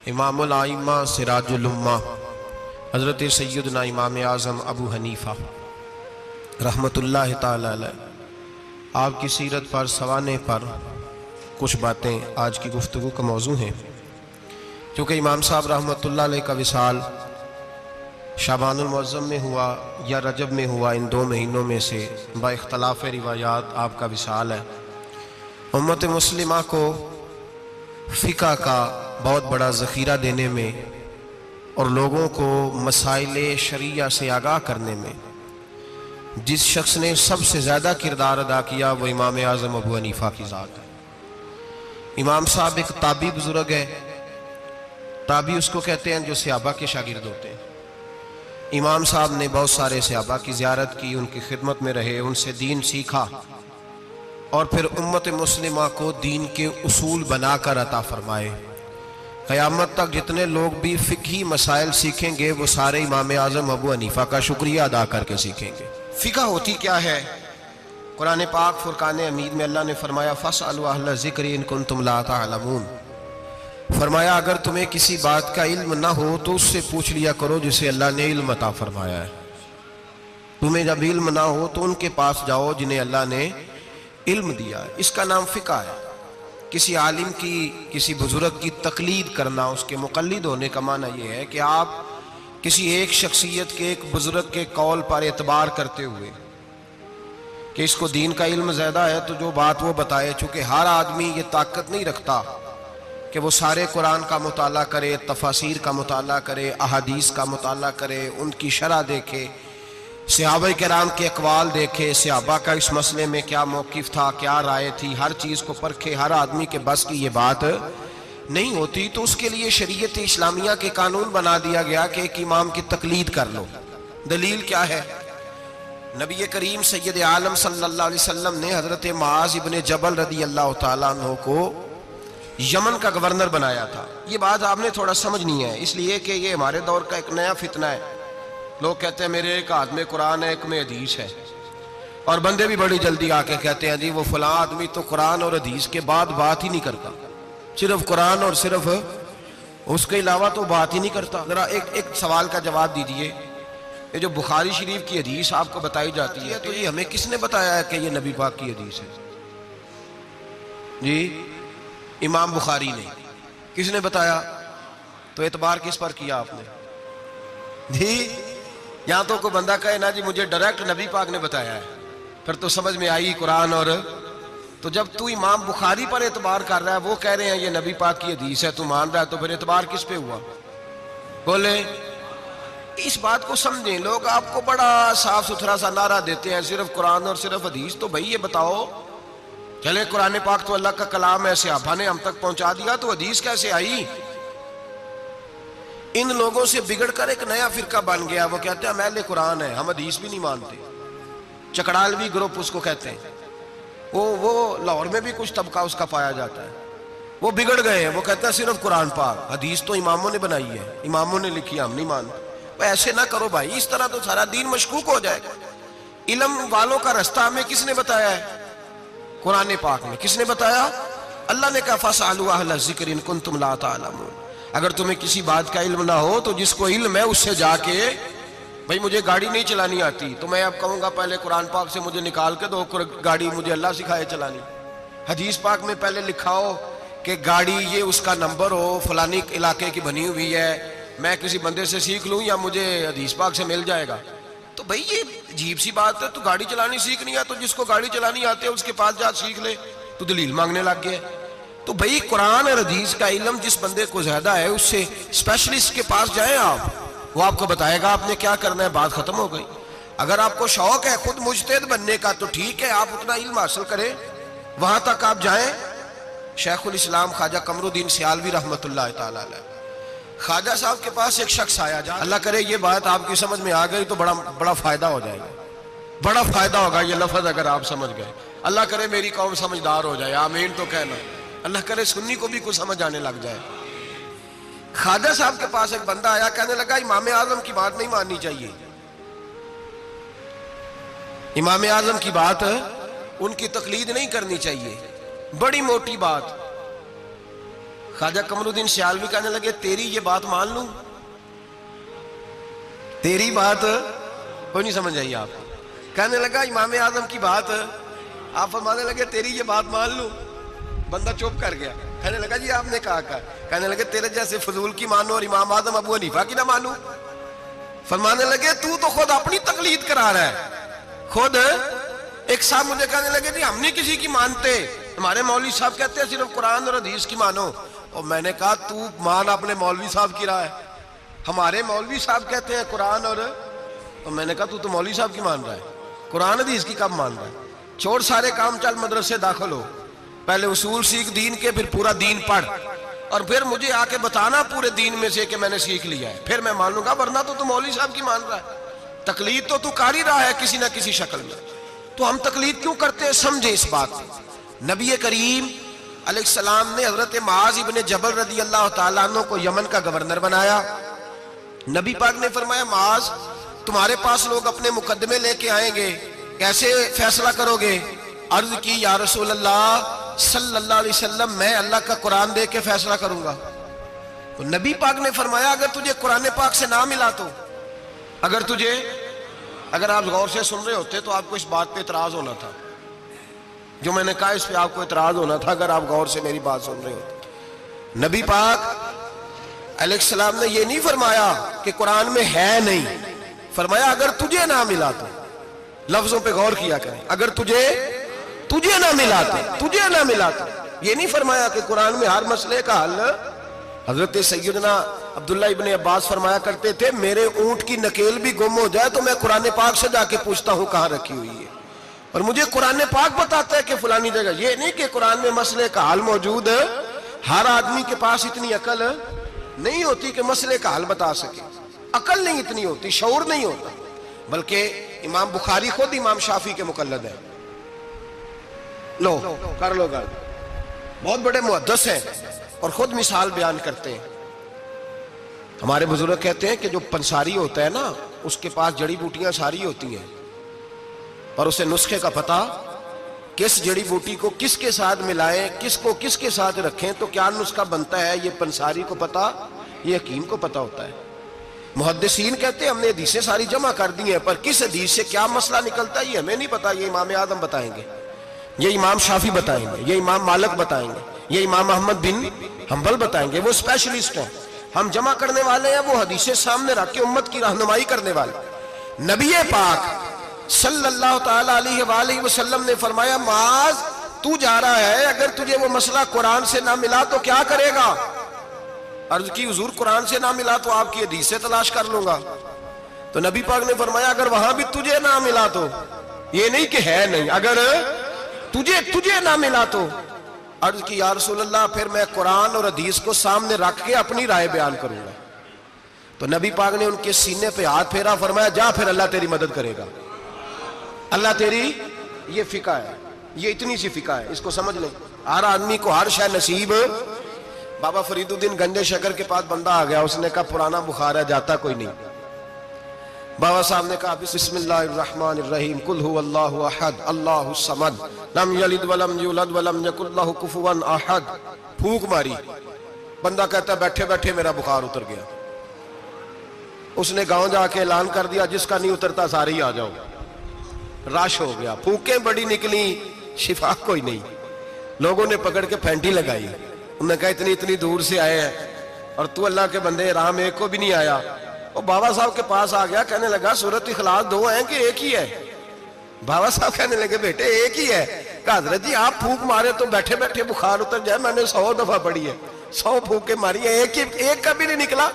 امام الائمہ سراج الامہ حضرت سیدنا امام اعظم ابو حنیفہ رحمۃ اللہ تعالی علیہ، آپ کی سیرت پر سوانے پر کچھ باتیں آج کی گفتگو کا موضوع ہیں۔ کیونکہ امام صاحب رحمۃ اللہ علیہ کا وصال شعبان المعظم میں ہوا یا رجب میں ہوا، ان دو مہینوں میں سے با اختلاف روایات آپ کا وصال ہے۔ امت مسلمہ کو فقہ کا بہت بڑا ذخیرہ دینے میں اور لوگوں کو مسائل شرعیہ سے آگاہ کرنے میں جس شخص نے سب سے زیادہ کردار ادا کیا وہ امام اعظم ابو حنیفہ کی ذات ہے۔ امام صاحب ایک تابعی بزرگ ہے، تابعی اس کو کہتے ہیں جو صحابہ کے شاگرد ہوتے ہیں۔ امام صاحب نے بہت سارے صحابہ کی زیارت کی، ان کی خدمت میں رہے، ان سے دین سیکھا اور پھر امت مسلمہ کو دین کے اصول بنا کر عطا فرمائے۔ قیامت تک جتنے لوگ بھی فقہی مسائل سیکھیں گے وہ سارے امام اعظم ابو حنیفہ کا شکریہ ادا کر کے سیکھیں گے۔ فقہ ہوتی کیا ہے؟ قرآن پاک فرقان حمید میں اللہ نے فرمایا فَاسْأَلُوا أَهْلَ الذِّكْرِ إِن كُنتُمْ لَا تَعْلَمُونَ، فرمایا اگر تمہیں کسی بات کا علم نہ ہو تو اس سے پوچھ لیا کرو جسے اللہ نے علم عطا فرمایا ہے۔ تمہیں جب علم نہ ہو تو ان کے پاس جاؤ جنہیں اللہ نے علم دیا ہے۔ اس کا نام فقہ ہے۔ کسی عالم کی، کسی بزرگ کی تقلید کرنا، اس کے مقلد ہونے کا معنی یہ ہے کہ آپ کسی ایک شخصیت کے، ایک بزرگ کے قول پر اعتبار کرتے ہوئے کہ اس کو دین کا علم زیادہ ہے تو جو بات وہ بتائے، چونکہ ہر آدمی یہ طاقت نہیں رکھتا کہ وہ سارے قرآن کا مطالعہ کرے، تفاسیر کا مطالعہ کرے، احادیث کا مطالعہ کرے، ان کی شرح دیکھے، صحابہ کرام کے اقوال دیکھے، صحابہ کا اس مسئلے میں کیا موقف تھا، کیا رائے تھی، ہر چیز کو پرکھے۔ ہر آدمی کے بس کی یہ بات نہیں ہوتی، تو اس کے لیے شریعت اسلامیہ کے قانون بنا دیا گیا کہ ایک امام کی تقلید کر لو۔ دلیل کیا ہے؟ نبی کریم سید عالم صلی اللہ علیہ وسلم نے حضرت معاذ ابن جبل رضی اللہ تعالیٰ عنہ کو یمن کا گورنر بنایا تھا۔ یہ بات آپ نے تھوڑا سمجھنی ہے، اس لیے کہ یہ ہمارے دور کا ایک نیا فتنہ ہے۔ لوگ کہتے ہیں میرے ایک ہاتھ میں قرآن ہے، ایک میں حدیث ہے، اور بندے بھی بڑی جلدی آ کے کہتے ہیں جی وہ فلاں آدمی تو قرآن اور حدیث کے بعد بات ہی نہیں کرتا، صرف قرآن اور صرف اس کے علاوہ تو بات ہی نہیں کرتا۔ ذرا ایک سوال کا جواب دیجئے، یہ جو بخاری شریف کی حدیث آپ کو بتائی جاتی ہے تو یہ ہمیں کس نے بتایا ہے کہ یہ نبی پاک کی حدیث ہے؟ جی امام بخاری نے۔ کس نے بتایا؟ تو اعتبار کس پر کیا آپ نے؟ جی یہاں تو کوئی بندہ کہے نا جی مجھے ڈائریکٹ نبی پاک نے بتایا ہے، پھر تو سمجھ میں آئی قرآن اور تو جب تو امام بخاری پر اعتبار کر رہا ہے، وہ کہہ رہے ہیں یہ نبی پاک کی حدیث ہے، تو مان رہا ہے، تو پھر اعتبار کس پہ ہوا؟ بولے اس بات کو سمجھیں۔ لوگ آپ کو بڑا صاف ستھرا سا نعرہ دیتے ہیں صرف قرآن اور صرف حدیث، تو بھئی یہ بتاؤ چلے قرآن پاک تو اللہ کا کلام ہے، صحابہ نے ہم تک پہنچا دیا، تو حدیث کیسے آئی؟ ان لوگوں سے بگڑ کر ایک نیا فرقہ بن گیا، وہ کہتے ہیں ہم اہل قرآن ہیں، ہم حدیث بھی نہیں مانتے۔ چکڑالوی گروپ اس کو کہتے ہیں۔ وہ لاہور میں بھی کچھ طبقہ اس کا پایا جاتا ہے، وہ بگڑ گئے ہیں، وہ کہتے ہیں صرف قرآن پاک، حدیث تو اماموں نے بنائی ہے، اماموں نے لکھی، ہم نہیں مانتے۔ ایسے نہ کرو بھائی، اس طرح تو سارا دین مشکوک ہو جائے گا۔ علم والوں کا رستہ ہمیں کس نے بتایا ہے؟ قرآن پاک میں۔ کس نے بتایا؟ اللہ نے کہا فَاسْأَلُوا أَهْلَ الذِّكْرِ إِن كُنتُمْ لَا تَعْلَمُونَ۔ اگر تمہیں کسی بات کا علم نہ ہو تو جس کو علم ہے اس سے جا کے، بھئی مجھے گاڑی نہیں چلانی آتی تو میں اب کہوں گا پہلے قرآن پاک سے مجھے نکال کے دو گاڑی، مجھے اللہ سکھائے چلانی۔ حدیث پاک میں پہلے لکھا ہو کہ گاڑی یہ اس کا نمبر ہو، فلانی علاقے کی بنی ہوئی ہے، میں کسی بندے سے سیکھ لوں یا مجھے حدیث پاک سے مل جائے گا؟ تو بھئی یہ عجیب سی بات ہے، تو گاڑی چلانی سیکھنی ہے تو جس کو گاڑی چلانی آتی ہے اس کے پاس جا سیکھ لے، تو دلیل مانگنے لگ گیا۔ تو بھئی قرآن اور حدیث کا علم جس بندے کو زیادہ ہے اس سے اسپیشلسٹ کے پاس جائیں آپ، وہ آپ کو بتائے گا آپ نے کیا کرنا ہے، بات ختم ہو گئی۔ اگر آپ کو شوق ہے خود مجتہد بننے کا تو ٹھیک ہے، آپ اتنا علم حاصل کریں، وہاں تک آپ جائیں۔ شیخ الاسلام خواجہ قمر الدین سیالوی رحمۃ اللہ تعالی علیہ، خواجہ صاحب کے پاس ایک شخص آیا، اللہ کرے یہ بات آپ کی سمجھ میں آ گئی تو بڑا فائدہ ہو جائے گا، بڑا فائدہ ہوگا یہ لفظ اگر آپ سمجھ گئے۔ اللہ کرے میری قوم سمجھدار ہو جائے، آمین تو کہنا۔ اللہ کرے سنی کو بھی کچھ سمجھ آنے لگ جائے۔ خواجہ صاحب کے پاس ایک بندہ آیا، کہنے لگا امام اعظم کی بات نہیں ماننی چاہیے، امام اعظم کی بات ان کی تقلید نہیں کرنی چاہیے، بڑی موٹی بات۔ خواجہ قمر الدین سیالوی کہنے لگے تیری یہ بات مان لوں؟ تیری بات کوئی نہیں سمجھ آئی آپ؟ کہنے لگا امام اعظم کی بات، آپ فرمانے لگے تیری یہ بات مان لوں؟ بندہ چپ کر گیا، کہنے لگا جی آپ نے کہا کہنے لگے تیرے جیسے فضول کی مانو اور امام اعظم ابو حنیفہ کی نہ مانوں؟ فرمانے لگے تو خود اپنی تقلید کرا رہا ہے خود۔ ایک صاحب مجھے کہنے لگے جی ہم نہیں کسی کی مانتے، ہمارے مولوی صاحب کہتے ہیں صرف قرآن اور حدیث کی مانو۔ اور میں نے کہا تو مان اپنے مولوی صاحب کی رائے، ہمارے مولوی صاحب کہتے ہیں قرآن اور میں نے کہا تو مولوی صاحب کی مان رہا ہے، قرآن حدیث کی کب مان رہا ہے؟ چھوڑ سارے کام، چل مدرسے داخل ہو، پہلے اصول سیکھ دین کے، پھر پورا دین پڑھ، اور پھر مجھے آ کے بتانا پورے دین میں سے کہ میں نے سیکھ لیا ہے، پھر میں مان لوں گا، ورنہ تو مولوی صاحب کی مان رہا ہے۔ تقلید تو کر ہی رہا ہے کسی نہ کسی شکل میں، تو ہم تقلید کیوں کرتے ہیں؟ سمجھے اس بات کو۔ نبی کریم علیہ السلام نے حضرت معاذ ابن جبل رضی اللہ تعالیٰ عنہ کو یمن کا گورنر بنایا۔ نبی پاک نے فرمایا معاذ تمہارے پاس لوگ اپنے مقدمے لے کے آئیں گے، کیسے فیصلہ کرو گے؟ عرض کی یا رسول اللہ صلی اللہ علیہ وسلم میں اللہ کا قرآن دے کے فیصلہ کروں گا۔ تو نبی پاک نے فرمایا اگر تجھے قرآن پاک سے نہ ملا تو، اگر آپ غور سے سن رہے ہوتے تو آپ کو اس بات پہ اعتراض ہونا تھا جو میں نے کہا، اس پہ آپ کو اعتراض ہونا تھا اگر آپ غور سے میری بات سن رہے ہوتے۔ نبی پاک علیہ السلام نے یہ نہیں فرمایا کہ قرآن میں ہے نہیں، فرمایا اگر تجھے نہ ملا تو، لفظوں پہ غور کیا کریں، اگر تجھے نہ ملا تو، یہ نہیں فرمایا کہ قرآن میں ہر مسئلے کا حل۔ حضرت سیدنا عبداللہ ابن عباس فرمایا کرتے تھے میرے اونٹ کی نکیل بھی گم ہو جائے تو میں قرآن پاک سے جا کے پوچھتا ہوں کہاں رکھی ہوئی ہے، اور مجھے قرآن پاک بتاتا ہے کہ فلانی جگہ۔ یہ نہیں کہ قرآن میں مسئلے کا حل موجود ہے، ہر آدمی کے پاس اتنی عقل نہیں ہوتی کہ مسئلے کا حل بتا سکے، عقل نہیں اتنی ہوتی، شعور نہیں ہوتا، بلکہ امام بخاری خود امام شافعی کے مقلد ہیں، لو کر لو گل، بہت بڑے محدث ہیں اور خود مثال بیان کرتے ہیں۔ ہمارے بزرگ کہتے ہیں کہ جو پنساری ہوتا ہے نا اس کے پاس جڑی بوٹیاں ساری ہوتی ہیں، پر اسے نسخے کا پتہ، کس جڑی بوٹی کو کس کے ساتھ ملائیں، کس کو کس کے ساتھ رکھیں تو کیا نسخہ بنتا ہے، یہ پنساری کو پتہ، یہ حکیم کو پتہ ہوتا ہے۔ محدثین کہتے ہیں ہم نے حدیثیں ساری جمع کر دی ہیں، پر کس حدیث سے کیا مسئلہ نکلتا ہے یہ ہمیں نہیں پتا، یہ امام اعظم بتائیں گے، یہ امام شافعی بتائیں گے، یہ امام مالک بتائیں گے، یہ امام احمد بن حنبل بتائیں گے، وہ اسپیشلسٹ ہیں، ہم جمع کرنے والے ہیں، وہ حدیثیں سامنے رکھ کے امت کی رہنمائی کرنے والے۔ نبی پاک صلی اللہ تعالیٰ علیہ وآلہ وسلم نے فرمایا معاذ تو جا رہا ہے، اگر تجھے وہ مسئلہ قرآن سے نہ ملا تو کیا کرے گا؟ عرض کی حضور قرآن سے نہ ملا تو آپ کی حدیث سے تلاش کر لوں گا۔ تو نبی پاک نے فرمایا اگر وہاں بھی تجھے نہ ملا تو، یہ نہیں کہ ہے نہیں، اگر تجھے نہ ملا تو، عرض کی یا رسول اللہ پھر میں قرآن اور حدیث کو سامنے رکھ کے اپنی رائے بیان کروں گا۔ تو نبی پاک نے ان کے سینے پہ ہاتھ پھیرا، فرمایا جا پھر اللہ تیری مدد کرے گا، اللہ تیری، یہ فقہ ہے، یہ اتنی سی فقہ ہے، اس کو سمجھ لیں۔ ہر آدمی کو ہر شے نصیب۔ بابا فرید الدین گنجے شکر کے پاس بندہ آ گیا، اس نے کہا پرانا بخار ہے جاتا کوئی نہیں۔ بابا صاحب نے کہا بسم اللہ الرحمن الرحیم قل هو اللہ احد اللہ الصمد لم یلد ولم یولد ولم یکن لہ کفوا احد، پھونک ماری، بندہ کہتا ہے بیٹھے بیٹھے میرا بخار اتر گیا۔ اس نے گاؤں جا کے اعلان کر دیا جس کا نہیں اترتا سارے ہی آ جاؤ، رش ہو گیا، پھونکیں بڑی نکلی، شفا کوئی نہیں۔ لوگوں نے پکڑ کے پھینٹی لگائی، انہوں نے کہا اتنی دور سے آئے ہیں اور تو اللہ کے بندے رام ایک کو بھی نہیں آیا۔ اور بابا صاحب کے پاس آ گیا، کہنے لگا سورۃ اخلاص دو ہیں کہ ایک ہی ہے؟ بابا صاحب کہنے لگے بیٹے ایک ہی ہے۔ کہا حضرت جی آپ پھونک مارے تو بیٹھے بیٹھے بخار اتر جائے، میں نے 100 دفعہ پڑھی ہے، 100 پھونکیں ماری ہیں، ایک کا بھی نہیں نکلا،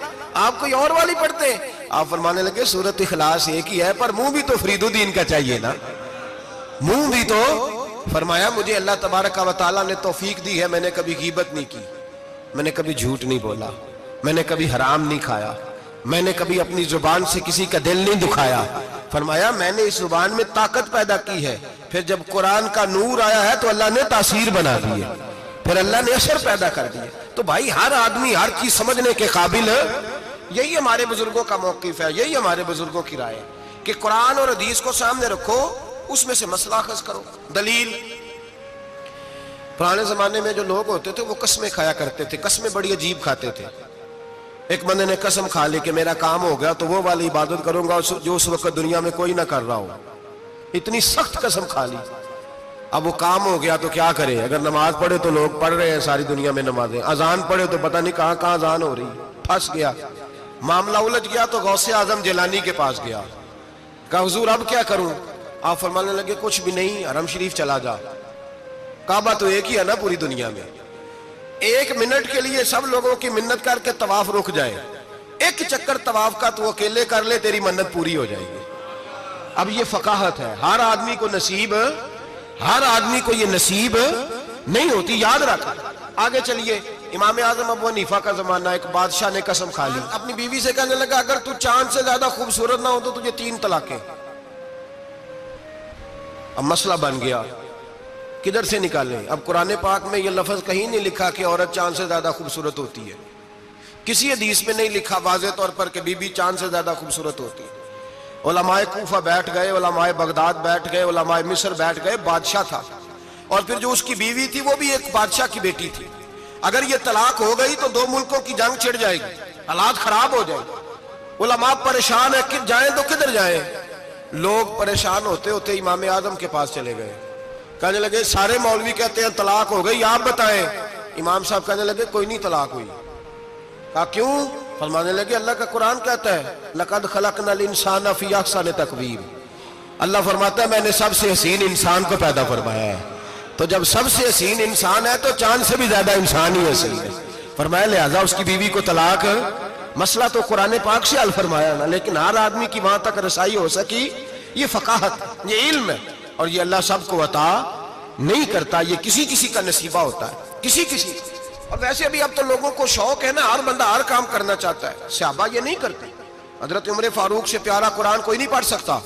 آپ کوئی اور والی پڑھتے ہیں؟ آپ فرمانے لگے سورۃ اخلاص ایک ہی ہے، پر منہ بھی تو فرید الدین کا چاہیے نا، منہ بھی تو۔ فرمایا مجھے اللہ تبارک و تعالیٰ نے توفیق دی ہے، میں نے کبھی غیبت نہیں کی، میں نے کبھی جھوٹ نہیں بولا، میں نے کبھی حرام نہیں کھایا، میں نے کبھی اپنی زبان سے کسی کا دل نہیں دکھایا۔ فرمایا میں نے اس زبان میں طاقت پیدا کی ہے، پھر جب قرآن کا نور آیا ہے تو اللہ نے تاثیر بنا دی ہے، پھر اللہ نے اثر پیدا کر دیا۔ تو بھائی ہر آدمی ہر چیز سمجھنے کے قابل ہے۔ یہی ہمارے بزرگوں کا موقف ہے، یہی ہمارے بزرگوں کی رائے ہے کہ قرآن اور حدیث کو سامنے رکھو، اس میں سے مسئلہ اخذ کرو۔ دلیل پرانے زمانے میں جو لوگ ہوتے تھے وہ قسمیں کھایا کرتے تھے، قسمیں بڑی عجیب کھاتے تھے۔ ایک بندے نے قسم کھا لی کہ میرا کام ہو گیا تو وہ والی عبادت کروں گا جو اس وقت دنیا میں کوئی نہ کر رہا ہو، اتنی سخت قسم کھا لی۔ اب وہ کام ہو گیا تو کیا کرے؟ اگر نماز پڑھے تو لوگ پڑھ رہے ہیں ساری دنیا میں نمازیں، اذان پڑھے تو پتہ نہیں کہاں کہاں اذان ہو رہی، پھنس گیا، معاملہ الجھ گیا تو غوث اعظم جیلانی کے پاس گیا، کہا حضور اب کیا کروں؟ آپ فرمانے لگے کچھ بھی نہیں، حرم شریف چلا جا، کعبہ تو ایک ہی ہے نا پوری دنیا میں، ایک منٹ کے لیے سب لوگوں کی منت کر کے طواف رک جائے، ایک چکر طواف کا تو اکیلے کر لے، تیری منت پوری ہو جائے گی۔ اب یہ فقاہت ہے، ہر آدمی کو یہ نصیب نہیں ہوتی، یاد رکھ۔ آگے چلیے، امام اعظم ابو حنیفہ کا زمانہ، ایک بادشاہ نے قسم کھا لی، اپنی بیوی سے کہنے لگا اگر تو چاند سے زیادہ خوبصورت نہ ہو تو تجھے 3 طلاقیں۔ اب مسئلہ بن گیا، کدھر سے نکالیں؟ اب قرآن پاک میں یہ لفظ کہیں نہیں لکھا کہ عورت چاند سے زیادہ خوبصورت ہوتی ہے، کسی حدیث میں نہیں لکھا واضح طور پر کہ بی بی چاند سے زیادہ خوبصورت ہوتی ہے۔ علماء کوفہ بیٹھ گئے، علماء بغداد بیٹھ گئے، علماء مصر بیٹھ گئے، بادشاہ تھا، اور پھر جو اس کی بیوی تھی وہ بھی ایک بادشاہ کی بیٹی تھی، اگر یہ طلاق ہو گئی تو 2 ملکوں کی جنگ چھڑ جائے گی، حالات خراب ہو جائے گی۔ علماء پریشان ہیں کہ جائیں تو کدھر جائیں؟ لوگ پریشان ہوتے ہوتے امام اعظم کے پاس چلے گئے، کہنے لگے سارے مولوی کہتے ہیں طلاق ہو گئی، آپ بتائیں۔ امام صاحب کہنے لگے کوئی نہیں طلاق ہوئی۔ کہا کیوں؟ فرمانے لگے اللہ کا قرآن کہتا ہے لَقَدْ خَلَقْنَا الْإِنسَانَ فِي أَحْسَنِ تَقْوِيمٍ، اللہ فرماتا ہے میں نے سب سے حسین انسان کو پیدا فرمایا ہے، تو جب سب سے حسین انسان ہے تو چاند سے بھی زیادہ انسان ہی حسین ہے، فرمایا لہذا اس کی بیوی کو طلاق۔ مسئلہ تو قرآن پاک سے حل فرمایا نا، لیکن ہر آدمی کی وہاں تک رسائی ہو سکی، یہ فقاہت، یہ علم ہے، اور یہ اللہ سب کو عطا نہیں کرتا، یہ کسی کسی کا نصیبہ ہوتا ہے، کسی کسی۔ اور ویسے بھی اب تو لوگوں کو شوق ہے نا، ہر بندہ ہر کام کرنا چاہتا ہے، صحابہ یہ نہیں کرتے۔ حضرت عمر فاروق سے پیارا قرآن کوئی نہیں پڑھ سکتا،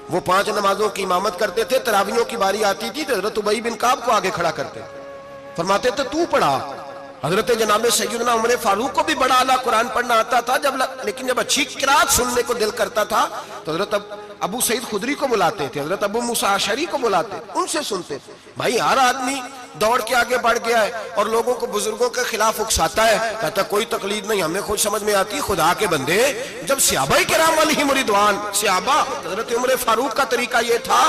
وہ 5 نمازوں کی امامت کرتے تھے، تراویحوں کی باری آتی تھی تو حضرت ابی بن کعب کو آگے کھڑا کرتے، فرماتے تھے تو پڑھا۔ حضرت جناب سیدنا عمر فاروق کو بھی بڑا اعلیٰ قرآن پڑھنا آتا تھا، لیکن جب اچھی قرات سننے کو دل کرتا تھا تو حضرت ابو سعید خدری کو بلاتے تھے، حضرت ابو موسیٰ اشعری کو بلاتے، ان سے سنتے تھے۔ بھائی ہر آدمی دوڑ کے آگے بڑھ گیا ہے اور لوگوں کو بزرگوں کے خلاف اکساتا ہے، کہتا کوئی تقلید نہیں، ہمیں خود سمجھ میں آتی، خدا کے بندے جب صحابہ کرام علیہم رضوان، صحابہ، حضرت عمر فاروق کا طریقہ یہ تھا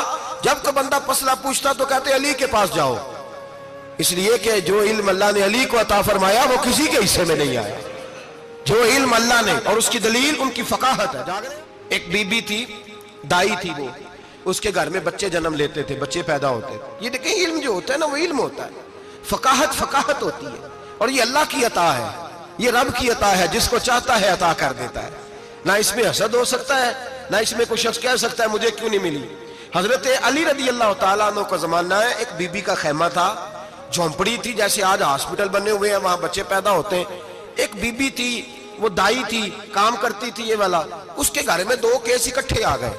جب کوئی بندہ مسئلہ پوچھتا تو کہتے علی کے پاس جاؤ، اس لیے کہ جو علم اللہ نے علی کو عطا فرمایا وہ کسی کے حصے میں نہیں آیا، جو علم اللہ نے، اور اس کی دلیل ان کی فقاہت ہے۔ ایک بی بی تھی، دائی تھی، وہ اس کے گھر میں بچے جنم لیتے تھے، بچے پیدا ہوتے تھے۔ یہ دیکھیں علم جو ہوتا ہے نا وہ علم ہوتا ہے، فقاہت ہوتی ہے، اور یہ اللہ کی عطا ہے، یہ رب کی عطا ہے، جس کو چاہتا ہے عطا کر دیتا ہے، نہ اس میں حسد ہو سکتا ہے، نہ اس میں کوئی شخص کہہ سکتا ہے مجھے کیوں نہیں ملی۔ حضرت علی رضی اللہ تعالیٰ عنہ کا زمانہ ہے، ایک بی بی کا خیمہ تھا، جھونپڑی تھی، جیسے آج ہاسپٹل بنے ہوئے ہیں وہاں بچے پیدا ہوتے ہیں۔ ایک بی بی تھی، وہ دائی تھی، کام کرتی تھی یہ والا، اس کے گھر میں 2 کیس اکٹھے آ گئے،